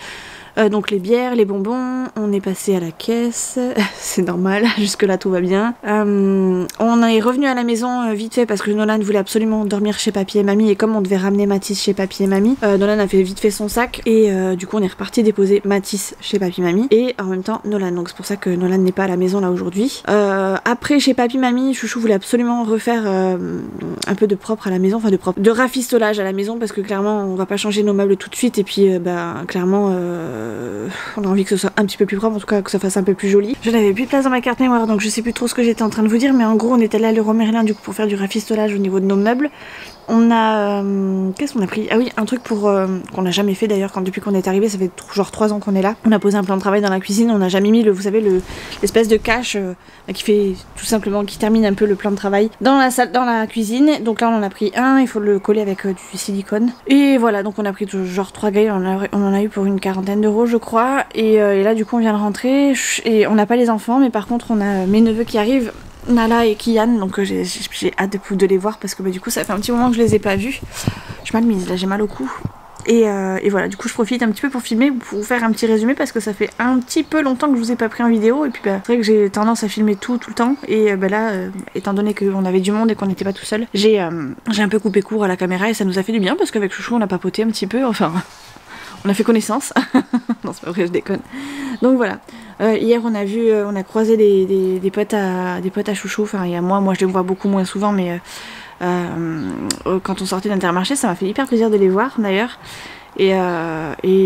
S2: Donc les bières, les bonbons, on est passé à la caisse, c'est normal, jusque là tout va bien. On est revenu à la maison vite fait parce que Nolan voulait absolument dormir chez papy et mamie et comme on devait ramener Mathis chez papy et mamie, Nolan a fait vite fait son sac et du coup on est reparti déposer Mathis chez papy et mamie et en même temps Nolan, donc c'est pour ça que Nolan n'est pas à la maison là aujourd'hui. Après chez papy et mamie, chouchou voulait absolument refaire un peu de propre à la maison, enfin de rafistolage à la maison parce que clairement on va pas changer nos meubles tout de suite et puis clairement on a envie que ce soit un petit peu plus propre, en tout cas que ça fasse un peu plus joli. Je n'avais plus de place dans ma carte mémoire donc je sais plus trop ce que j'étais en train de vous dire, mais en gros on est allé à Leroy Merlin du coup pour faire du rafistolage au niveau de nos meubles. On a... qu'est-ce qu'on a pris? Ah oui, un truc pour qu'on n'a jamais fait d'ailleurs depuis qu'on est arrivé, ça fait genre 3 ans qu'on est là. On a posé un plan de travail dans la cuisine, on n'a jamais mis vous savez l'espèce de cache qui fait tout simplement, qui termine un peu le plan de travail dans la salle, dans la cuisine. Donc là on en a pris un, il faut le coller avec du silicone. Et voilà, donc on a pris genre 3 gailles, on en a eu pour une 40aine d'euros je crois. Et là du coup on vient de rentrer et on n'a pas les enfants, mais par contre on a mes neveux qui arrivent. Nala et Kian, donc j'ai hâte de les voir parce que du coup ça fait un petit moment que je les ai pas vus. Je suis mal mise, là j'ai mal au cou. Et voilà, du coup je profite un petit peu pour filmer, pour vous faire un petit résumé parce que ça fait un petit peu longtemps que je vous ai pas pris en vidéo et puis c'est vrai que j'ai tendance à filmer tout le temps et là, étant donné qu'on avait du monde et qu'on n'était pas tout seul, j'ai un peu coupé court à la caméra et ça nous a fait du bien parce qu'avec chouchou on a papoté un petit peu, enfin on a fait connaissance. Non c'est pas vrai, je déconne. Donc voilà. Hier on a croisé des potes à chouchou, enfin il y a moi je les vois beaucoup moins souvent, mais quand on sortait d'Intermarché ça m'a fait hyper plaisir de les voir d'ailleurs et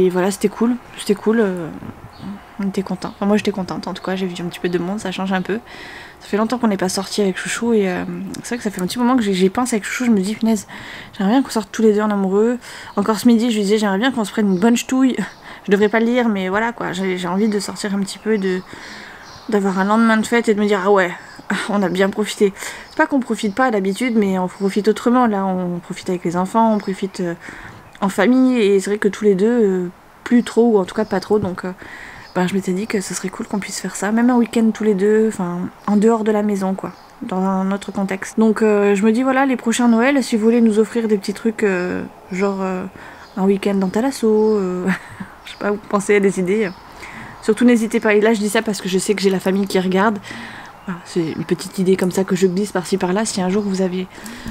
S2: voilà, c'était cool, on était contents, enfin moi j'étais contente en tout cas, j'ai vu un petit peu de monde, ça change un peu. Ça fait longtemps qu'on n'est pas sorti avec chouchou et c'est vrai que ça fait un petit moment que j'y pense avec chouchou, je me dis punaise, j'aimerais bien qu'on sorte tous les deux en amoureux. Encore ce midi je lui disais j'aimerais bien qu'on se prenne une bonne ch'touille. Je devrais pas le lire, mais voilà quoi, j'ai envie de sortir un petit peu, d'avoir un lendemain de fête et de me dire ah ouais, on a bien profité. C'est pas qu'on profite pas d'habitude, mais on profite autrement. Là on profite avec les enfants, on profite en famille et c'est vrai que tous les deux, plus trop ou en tout cas pas trop, donc je m'étais dit que ce serait cool qu'on puisse faire ça, même un week-end tous les deux, enfin en dehors de la maison quoi, dans un autre contexte. Donc je me dis voilà, les prochains Noël, si vous voulez nous offrir des petits trucs genre un week-end dans Thalasso, je sais pas, vous pensez à des idées. Surtout n'hésitez pas. Et là je dis ça parce que je sais que j'ai la famille qui regarde. Voilà, c'est une petite idée comme ça que je glisse par-ci par-là. Si un jour vous avez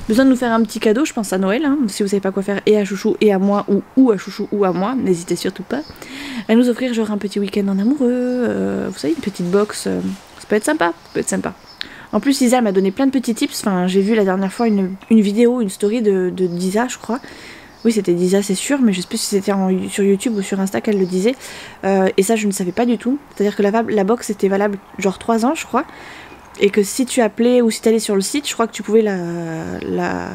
S2: besoin de nous faire un petit cadeau, je pense à Noël, hein, si vous savez pas quoi faire, et à chouchou et à moi, ou à chouchou ou à moi, n'hésitez surtout pas à nous offrir genre un petit week-end en amoureux, vous savez, une petite box, ça peut être sympa, En plus Isa m'a donné plein de petits tips. Enfin, j'ai vu la dernière fois une vidéo, une story de Isa je crois. Oui, c'était Disa, c'est sûr, mais je sais plus si c'était sur YouTube ou sur Insta qu'elle le disait. Et ça, je ne savais pas du tout. C'est-à-dire que la box était valable genre 3 ans, je crois. Et que si tu appelais ou si tu allais sur le site, je crois que tu pouvais la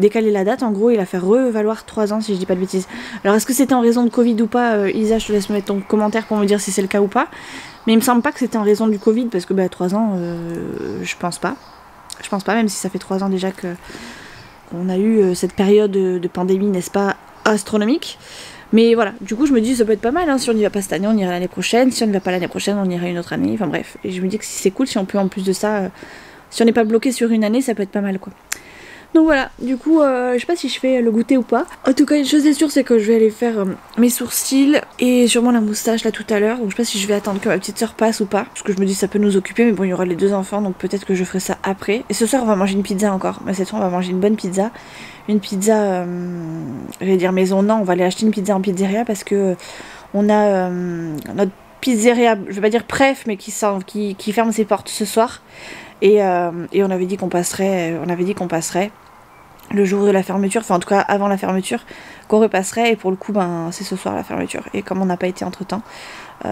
S2: décaler la date, en gros, et la faire revaloir 3 ans, si je dis pas de bêtises. Alors, est-ce que c'était en raison de Covid ou pas, Isa, je te laisse me mettre ton commentaire pour me dire si c'est le cas ou pas. Mais il me semble pas que c'était en raison du Covid, parce que 3 ans, je pense pas. Je pense pas, même si ça fait 3 ans déjà qu'on a eu cette période de pandémie, n'est-ce pas, astronomique. Mais voilà, du coup je me dis ça peut être pas mal, hein. Si on n'y va pas cette année, on ira l'année prochaine, si on ne va pas l'année prochaine, on ira une autre année, enfin bref. Et je me dis que c'est cool si on peut en plus de ça, si on n'est pas bloqué sur une année, ça peut être pas mal quoi. Donc voilà, du coup, je sais pas si je fais le goûter ou pas. En tout cas, une chose est sûre, c'est que je vais aller faire mes sourcils et sûrement la moustache là tout à l'heure. Donc je sais pas si je vais attendre que ma petite soeur passe ou pas. Parce que je me dis ça peut nous occuper, mais bon, il y aura les 2 enfants, donc peut-être que je ferai ça après. Et ce soir, on va manger une pizza encore. Mais cette fois, on va manger une bonne pizza. Une pizza, je vais dire maison, non, on va aller acheter une pizza en pizzeria parce que on a notre pizzeria, je vais pas dire préf, mais qui ferme ses portes ce soir. Et on avait dit qu'on passerait, le jour de la fermeture, enfin en tout cas avant la fermeture, qu'on repasserait, et pour le coup ben c'est ce soir la fermeture. Et comme on n'a pas été entre temps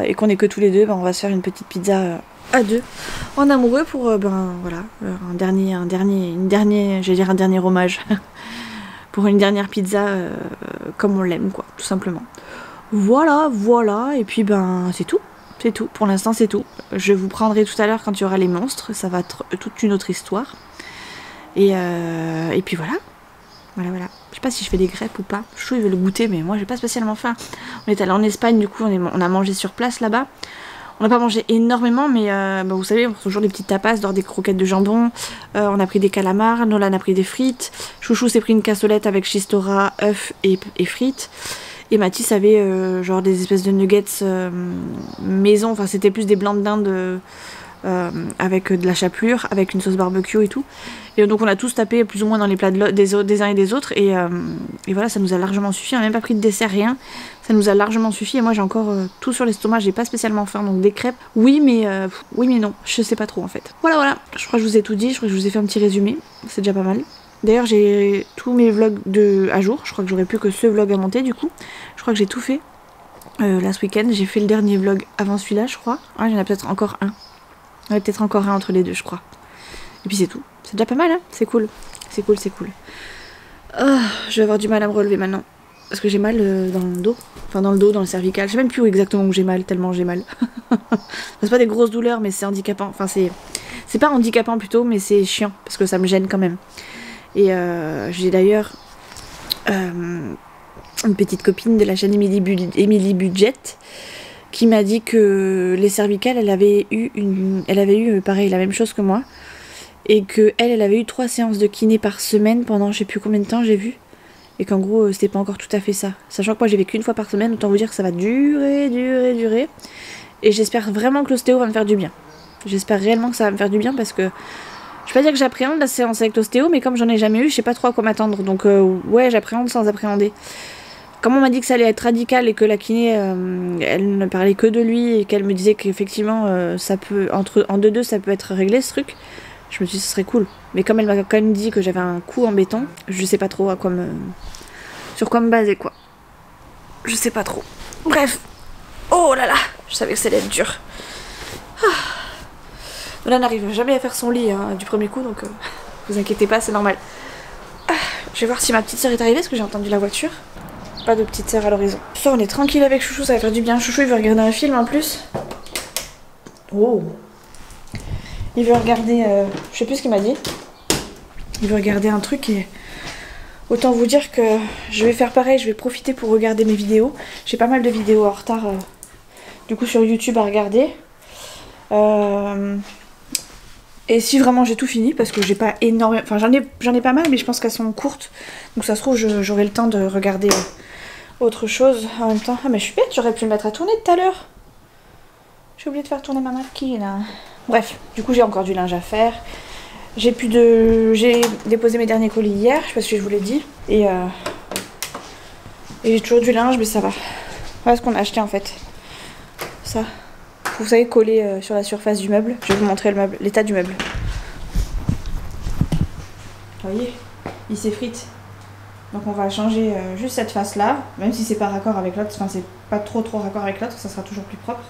S2: et qu'on est que tous les deux, ben on va se faire une petite pizza à 2 en amoureux pour ben voilà un dernier hommage pour une dernière pizza comme on l'aime quoi, tout simplement. Voilà, et puis ben c'est tout. C'est tout, pour l'instant c'est tout. Je vous prendrai tout à l'heure quand il y aura les monstres, ça va être toute une autre histoire. Et puis voilà. Voilà. Je sais pas si je fais des crêpes ou pas. Je vais le goûter, mais moi j'ai pas spécialement faim. On est allé en Espagne, du coup on a mangé sur place là-bas. On n'a pas mangé énormément, mais vous savez, on fait toujours des petites tapas, des croquettes de jambon. On a pris des calamars, Nolan a pris des frites. Chouchou s'est pris une cassolette avec chistora, œufs et frites. Et Mathis avait genre des espèces de nuggets maison, enfin c'était plus des blancs de dinde avec de la chapelure, avec une sauce barbecue et tout. Et donc on a tous tapé plus ou moins dans les plats des uns et des autres. Et voilà, ça nous a largement suffi. On n'a même pas pris de dessert, rien. Ça nous a largement suffi. Et moi j'ai encore tout sur l'estomac, j'ai pas spécialement faim. Donc des crêpes, oui mais non, je sais pas trop en fait. Voilà, je crois que je vous ai tout dit, je crois que je vous ai fait un petit résumé. C'est déjà pas mal. D'ailleurs j'ai tous mes vlogs à jour, je crois que j'aurais plus que ce vlog à monter du coup. Je crois que j'ai tout fait. Là ce week-end, j'ai fait le dernier vlog avant celui-là je crois. Ah, il y en a peut-être encore un. Il y en a peut-être encore un entre les deux je crois. Et puis c'est tout. C'est déjà pas mal hein, c'est cool. C'est cool. Oh, je vais avoir du mal à me relever maintenant. Parce que j'ai mal dans le dos. Enfin dans le dos, dans le cervical. Je sais même plus où exactement où j'ai mal, tellement j'ai mal. C'est pas des grosses douleurs mais c'est handicapant. Enfin c'est pas handicapant plutôt mais c'est chiant. Parce que ça me gêne quand même. Et j'ai d'ailleurs une petite copine de la chaîne Emily Budget qui m'a dit que les cervicales, elle avait eu pareil la même chose que moi et que elle avait eu 3 séances de kiné par semaine pendant je sais plus combien de temps j'ai vu et qu'en gros c'était pas encore tout à fait ça. Sachant que moi j'ai vécu 1 fois par semaine, autant vous dire que ça va durer et j'espère vraiment que l'ostéo va me faire du bien. J'espère réellement que ça va me faire du bien parce que je vais pas dire que j'appréhende la séance avec l'ostéo, mais comme j'en ai jamais eu, je sais pas trop à quoi m'attendre. Donc ouais, j'appréhende sans appréhender. Comme on m'a dit que ça allait être radical et que la kiné, elle ne parlait que de lui et qu'elle me disait qu'effectivement, ça peut en 2-2, ça peut être réglé ce truc. Je me suis dit ce serait cool. Mais comme elle m'a quand même dit que j'avais un coup en béton, je sais pas trop sur quoi me baser quoi. Je sais pas trop. Bref. Oh là là, je savais que ça allait être dur. Là, n'arrive jamais à faire son lit du premier coup, donc vous inquiétez pas, c'est normal. Je vais voir si ma petite sœur est arrivée, parce que j'ai entendu la voiture. Pas de petite sœur à l'horizon. Ce soir, on est tranquille avec Chouchou, ça va faire du bien. Chouchou, il veut regarder un film en plus. Oh. Il veut regarder, je sais plus ce qu'il m'a dit. Il veut regarder un truc et autant vous dire que je vais faire pareil, je vais profiter pour regarder mes vidéos. J'ai pas mal de vidéos en retard, du coup sur YouTube à regarder. Et si vraiment j'ai tout fini, parce que j'ai pas énormément... Enfin j'en ai pas mal, mais je pense qu'elles sont courtes. Donc ça se trouve j'aurai le temps de regarder autre chose en même temps. Ah mais je suis bête, j'aurais pu me mettre à tourner tout à l'heure. J'ai oublié de faire tourner ma marquise là. Bref, du coup j'ai encore du linge à faire. J'ai déposé mes derniers colis hier, je sais pas si je vous l'ai dit. Et j'ai toujours du linge, mais ça va. Voilà ce qu'on a acheté en fait. Ça. Vous savez, collé sur la surface du meuble. Je vais vous montrer le meuble, l'état du meuble. Vous voyez, il s'effrite. Donc on va changer juste cette face là, même si c'est pas raccord avec l'autre, enfin c'est pas trop raccord avec l'autre, ça sera toujours plus propre.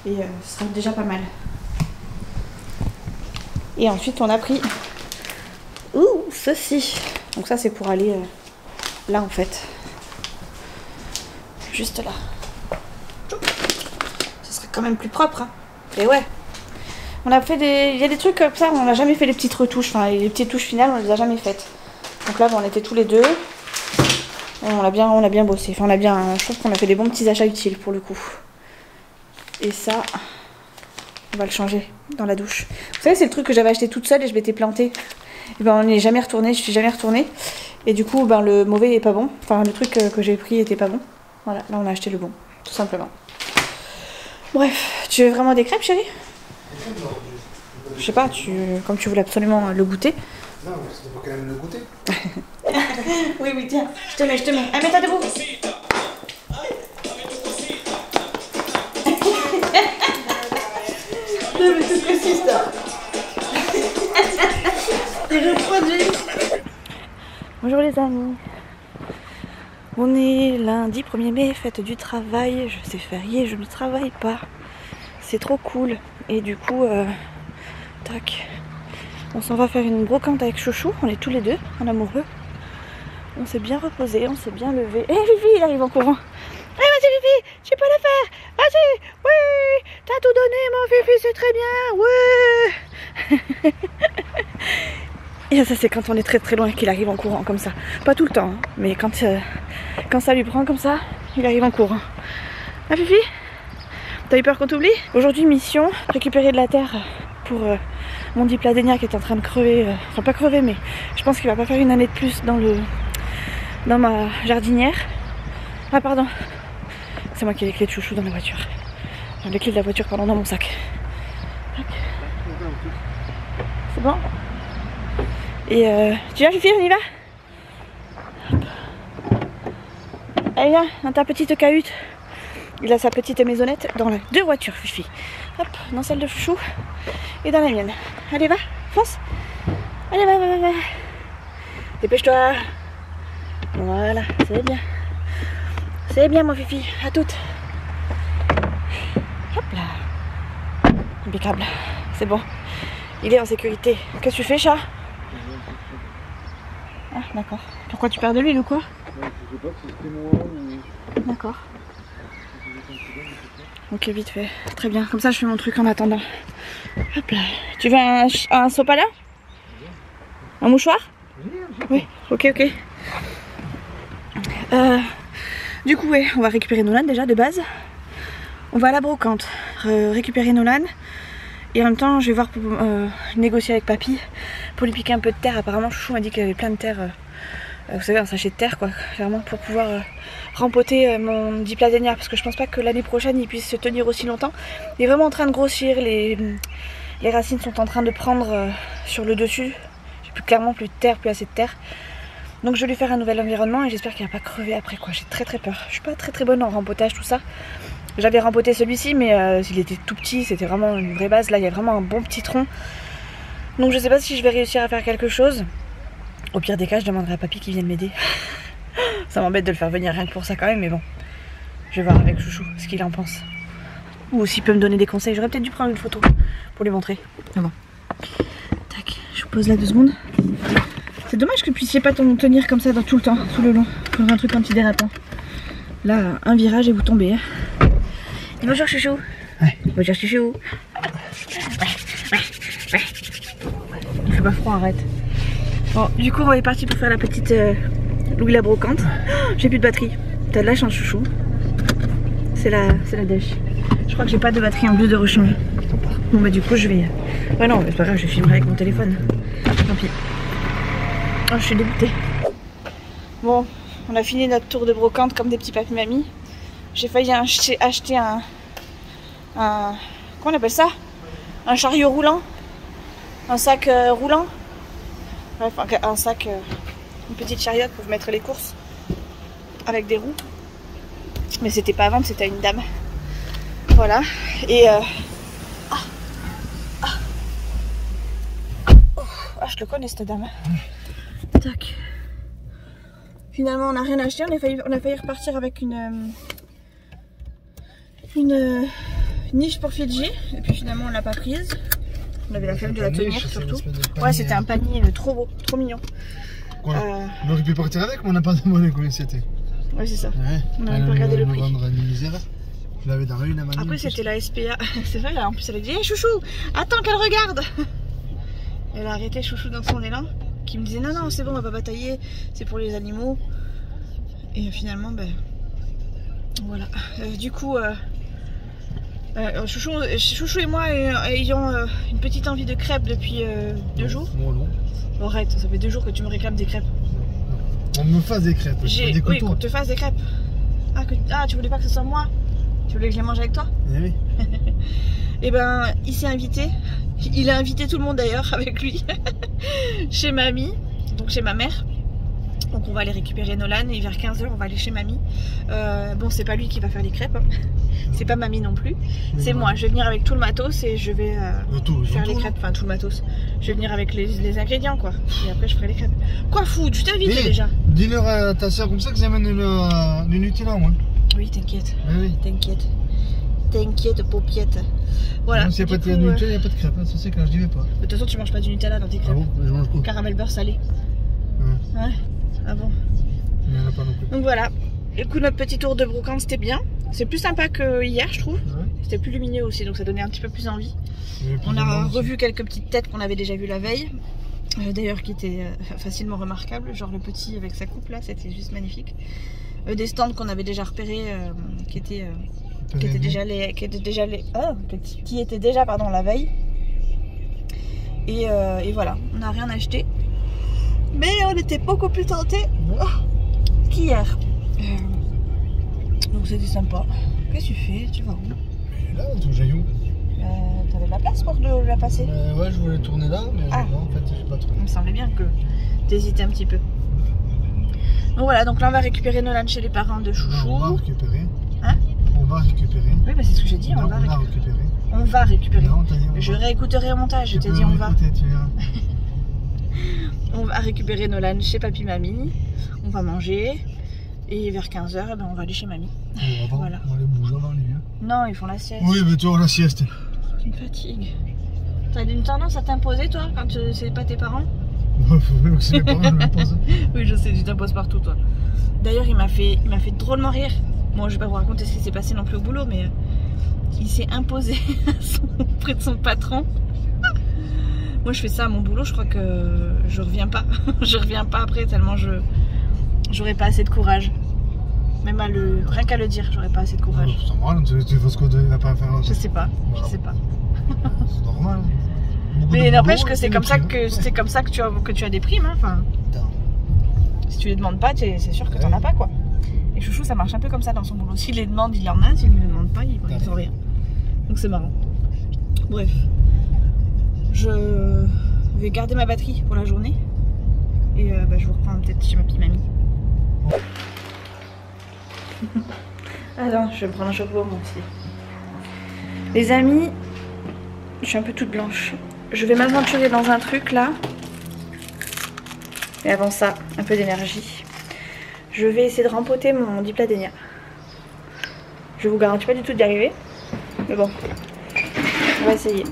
S2: Et ce sera déjà pas mal. Et ensuite on a pris ceci. Donc ça c'est pour aller là en fait. Juste là. Quand même plus propre hein. Et ouais, on a fait il y a des trucs comme ça, on n'a jamais fait les petites retouches, enfin les petites touches finales on les a jamais faites. Donc là bon, on était tous les deux On a bien bossé. Enfin, je trouve qu'on a fait des bons petits achats utiles pour le coup. Et ça, on va le changer dans la douche. Vous savez, c'est le truc que j'avais acheté toute seule et je m'étais plantée. Et ben, on n'y est jamais retourné, je suis jamais retournée. Et du coup, ben, le mauvais est pas bon. Enfin, le truc que j'ai pris était pas bon. Voilà, là on a acheté le bon, tout simplement. Bref, tu veux vraiment des crêpes, chérie? Je sais pas, comme tu voulais absolument le goûter.
S4: Non, il faut quand même le goûter.
S2: Oui, tiens, je te mets. Ah, mets-toi debout. Bonjour les amis. On est lundi 1er mai, fête du travail. C'est férié, je ne travaille pas. C'est trop cool. Et du coup, tac. On s'en va faire une brocante avec Chouchou. On est tous les deux en amoureux. On s'est bien reposé, on s'est bien levé. Eh Vivi, il arrive en courant. Eh vas-y Vivi, tu peux le faire. Vas-y, oui, t'as tout donné mon Vivi, c'est très bien, ouais. Et ça c'est quand on est très très loin qu'il arrive en courant comme ça. Pas tout le temps, hein, mais quand ça lui prend comme ça, il arrive en courant. Ah Vivi, t'as eu peur qu'on t'oublie? Aujourd'hui mission, récupérer de la terre pour mon dipladénia qui est en train de crever. Enfin pas crever, mais je pense qu'il va pas faire une année de plus dans ma jardinière. Ah pardon, c'est moi qui ai les clés de Chouchou dans la voiture. Enfin, les clés de la voiture pardon, dans mon sac. C'est bon? Et tu viens Fifi, on y va? Hop. Allez viens, dans ta petite cahute. Il a sa petite maisonnette dans les deux voitures Fifi. Hop, dans celle de Chouchou et dans la mienne. Allez va, fonce. Allez va. Dépêche-toi. Voilà, c'est bien. C'est bien mon Fifi, à toutes. Hop là. Impeccable, c'est bon. Il est en sécurité. Qu'est-ce que tu fais chat? Ah d'accord. Pourquoi tu perds de l'huile ou quoi?
S4: Je sais pas si c'était moi ou...
S2: D'accord. Ok vite fait, très bien. Comme ça je fais mon truc en attendant. Hop là. Tu veux un sopalin? Un mouchoir? Oui, ok. Du coup ouais, on va récupérer Nolan déjà de base. On va à la brocante, récupérer Nolan. Et en même temps je vais voir pour négocier avec papy pour lui piquer un peu de terre. Apparemment Chouchou m'a dit qu'il y avait plein de terre, vous savez un sachet de terre quoi, clairement pour pouvoir rempoter mon dipladénia. Parce que je pense pas que l'année prochaine il puisse se tenir aussi longtemps. Il est vraiment en train de grossir, les racines sont en train de prendre sur le dessus. J'ai clairement plus de terre, plus assez de terre. Donc je vais lui faire un nouvel environnement et j'espère qu'il va pas crever après quoi. J'ai très peur. Je suis pas très bonne en rempotage tout ça. J'avais rempoté celui-ci mais il était tout petit, c'était vraiment une vraie base. Là il y a vraiment un bon petit tronc. Donc je sais pas si je vais réussir à faire quelque chose. Au pire des cas je demanderai à papy qui vienne m'aider. Ça m'embête de le faire venir rien que pour ça quand même, mais bon. Je vais voir avec Chouchou ce qu'il en pense. Ou s'il peut me donner des conseils. J'aurais peut-être dû prendre une photo pour lui montrer. Mais bon. Tac, je vous pose là 2 secondes. C'est dommage que vous puissiez pas tenir comme ça dans tout le temps, tout le long. Pour un truc antidérapant. Là, un virage et vous tombez. Hein. Bonjour Chouchou.
S4: Ouais.
S2: Bonjour Chouchou. Il fait pas froid, arrête. Bon, du coup, on est parti pour faire la petite Louis la brocante. Oh, j'ai plus de batterie. T'as de la chance, Chouchou. C'est la dèche. Je crois que j'ai pas de batterie en plus de rechange. Bon, bah, du coup, je vais. Ouais, non, c'est pas grave, je filmerai avec mon téléphone. Tant pis. Oh, je suis dégoûtée. Bon, on a fini notre tour de brocante comme des petits papis mamies. J'ai failli acheter un. Comment on appelle ça? Un chariot roulant. Un sac roulant. Bref, un sac, une petite chariote pour mettre les courses avec des roues. Mais c'était pas à vendre, c'était à une dame. Voilà. Et je le connais cette dame. Tac. Finalement on n'a rien acheté, on a failli repartir avec une niche pour Fidji. Et puis finalement on l'a pas prise. On avait la flemme de la tenir surtout. Ouais, c'était un panier trop beau, trop mignon.
S4: Quoi on aurait pu partir avec, mais on n'a pas demandé combien c'était.
S2: Ouais, c'est ça.
S4: Ouais.
S2: On n'avait pas regardé le prix.
S4: Vendre une misère. Je l'avais dans l'œil, la manie.
S2: Après, c'était la SPA. C'est vrai, là, en plus, elle a dit hey, Chouchou, attends qu'elle regarde. Elle a arrêté Chouchou dans son élan, qui me disait non, c'est bon, on va pas batailler, c'est pour les animaux. Et finalement, ben voilà. Du coup, Chouchou et moi ayant une petite envie de crêpes depuis 2 jours.
S5: Non, non.
S2: Bon, arrête, ça fait 2 jours que tu me réclames des crêpes.
S5: On me fasse des crêpes.
S2: Oui, qu'on te fasse des crêpes. Ah, tu voulais pas que ce soit moi? Tu voulais que je les mange avec toi?
S5: Eh oui.
S2: Et ben, il s'est invité. Il a invité tout le monde d'ailleurs avec lui. Chez mamie, donc chez ma mère. Donc on va aller récupérer Nolan et vers 15 h on va aller chez mamie. Bon, c'est pas lui qui va faire les crêpes, hein. C'est pas mamie non plus. C'est moi. Je vais venir avec tout le matos et je vais faire les crêpes. Enfin, tout le matos. Je vais venir avec les ingrédients, quoi. Et après, je ferai les crêpes. Quoi, fou? Tu t'es invité déjà?
S5: Dis-leur à ta soeur comme ça que j'amène du Nutella, moi.
S2: Oui, t'inquiète.
S5: Oui.
S2: T'inquiète. T'inquiète, paupiette. Voilà.
S5: S'il n'y a pas de Nutella, il n'y a pas de crêpes. Ça, c'est quand je dis pas.
S2: De toute façon, tu manges pas du Nutella dans tes crêpes.
S5: Ah bon? Je mange quoi?
S2: Caramel beurre salé. Ouais. Ah bon?
S5: Il n'y en a pas non plus.
S2: Donc voilà. Écoute, notre petit tour de brocante, c'était bien. C'est plus sympa que hier, je trouve.
S5: Ouais.
S2: C'était plus lumineux aussi, donc ça donnait un petit peu plus envie. On a revu quelques petites têtes qu'on avait déjà vues la veille. D'ailleurs, qui étaient facilement remarquables. Genre le petit avec sa coupe là, c'était juste magnifique. Des stands qu'on avait déjà repérés, qui étaient déjà la veille. Et voilà, on n'a rien acheté. Mais on était beaucoup plus tentés qu'hier. Donc c'était sympa. Qu'est-ce que tu fais? Tu vas où?
S5: Mais là, on j'ai où?
S2: T'avais de la place pour de la passer?
S5: Ouais, je voulais tourner là, mais non, en fait, j'ai pas trop.
S2: Il me semblait bien que t'hésitais un petit peu. Donc voilà, donc là on va récupérer Nolan chez les parents de Chouchou.
S5: On va récupérer.
S2: Hein?
S5: On va récupérer.
S2: Oui, bah c'est ce que j'ai dit, on va récupérer. On va récupérer.
S5: Non, t'as dit on va.
S2: Je réécouterai au montage, je t'ai dit on va.
S5: Tu verras.
S2: On va récupérer Nolan chez papy mamie. On va manger. Et vers 15 h, ben on va aller chez mamie.
S5: Voilà. On va aller bouger avant les vieux.
S2: Non, ils font la sieste.
S5: Oui, mais toi, la sieste.
S2: Tu me fatigues. T'as une tendance à t'imposer, toi, quand c'est pas tes parents?
S5: Ouais, faut même que c'est mes parents, je m'impose.
S2: Oui, je sais, tu t'imposes partout, toi. D'ailleurs, il m'a fait drôlement rire. Bon, je vais pas vous raconter ce qui s'est passé non plus au boulot, mais il s'est imposé auprès de son patron. Moi, je fais ça à mon boulot, je crois que je reviens pas. Je reviens pas après, tellement j'aurais pas assez de courage. Même rien qu'à le dire, j'aurais pas assez de courage.
S5: C'est normal, tu fais ce qu'on ne va pas faire.
S2: Je sais pas,
S5: voilà.
S2: je sais pas.
S5: C'est normal.
S2: Mais n'empêche que c'est comme ça que tu as des primes, hein. Enfin, si tu les demandes pas, c'est sûr que t'en as pas, quoi. Et Chouchou, ça marche un peu comme ça dans son boulot. S'il les demande, il en a. S'il ne les demande pas, ils ont rien. Donc c'est marrant. Bref, je vais garder ma batterie pour la journée. Et je vous reprends peut-être chez ma petite mamie. Ah non, je vais me prendre un chocobo moi aussi. Les amis, je suis un peu toute blanche. Je vais m'aventurer dans un truc là. Et avant ça, un peu d'énergie. Je vais essayer de rempoter mon dipladénia. Je vous garantis pas du tout d'y arriver. Mais bon, on va essayer.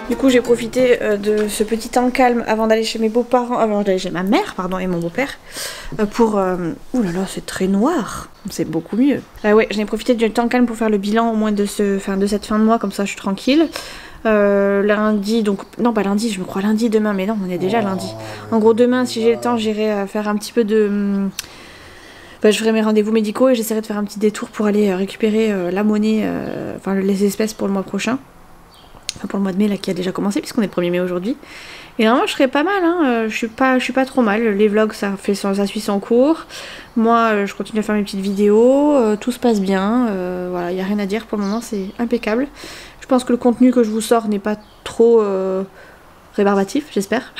S2: Du coup, j'ai profité de ce petit temps calme avant d'aller chez mes beaux-parents, avant d'aller chez ma mère, pardon, et mon beau-père, pour... Ouh là là, c'est très noir, c'est beaucoup mieux. Ouais, j'en ai profité du temps calme pour faire le bilan au moins de cette fin de mois, comme ça je suis tranquille. Lundi, donc non pas lundi, je me crois lundi demain, mais non, on est déjà lundi. En gros demain, si j'ai le temps, j'irai faire un petit peu de... Enfin, je ferai mes rendez-vous médicaux et j'essaierai de faire un petit détour pour aller récupérer la monnaie, enfin les espèces pour le mois prochain. Enfin pour le mois de mai là qui a déjà commencé puisqu'on est 1er mai aujourd'hui. Et normalement je serais pas mal, hein. Je suis pas trop mal. Les vlogs ça suit son cours. Moi je continue à faire mes petites vidéos, tout se passe bien. Voilà, il n'y a rien à dire pour le moment, c'est impeccable. Je pense que le contenu que je vous sors n'est pas trop rébarbatif, j'espère.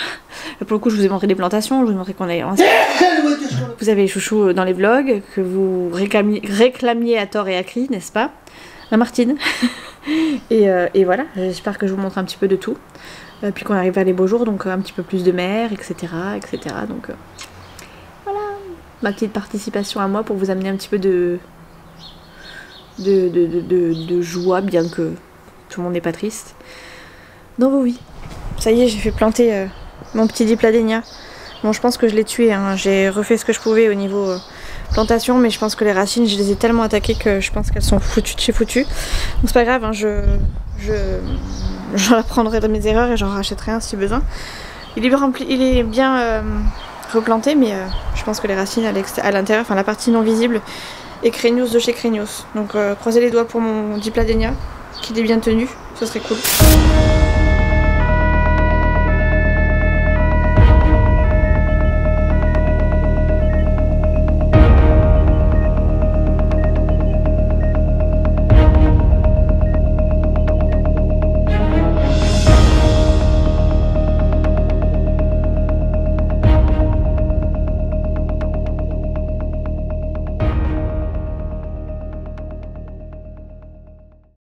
S2: Pour le coup je vous ai montré des plantations, je vous ai montré qu'on a... Vous avez les chouchous dans les vlogs, que vous réclamiez à tort et à cri, n'est-ce pas? La Martine. et voilà, j'espère que je vous montre un petit peu de tout. Puis qu'on arrive vers les beaux jours, donc un petit peu plus de mer, etc. etc. Donc voilà, ma petite participation à moi pour vous amener un petit peu de joie, bien que tout le monde n'est pas triste dans vos vies. Ça y est, j'ai fait planter mon petit dipladénia. Bon, je pense que je l'ai tué, hein. J'ai refait ce que je pouvais au niveau plantation, mais je pense que les racines, je les ai tellement attaquées que je pense qu'elles sont foutues de chez foutues. Donc c'est pas grave, hein, j'en apprendrai de mes erreurs et j'en rachèterai un si besoin. Il est bien replanté, mais je pense que les racines à l'intérieur, enfin la partie non visible, est Craignos de chez Craignos. Donc croisez les doigts pour mon dipladénia, qu'il est bien tenu, ce serait cool.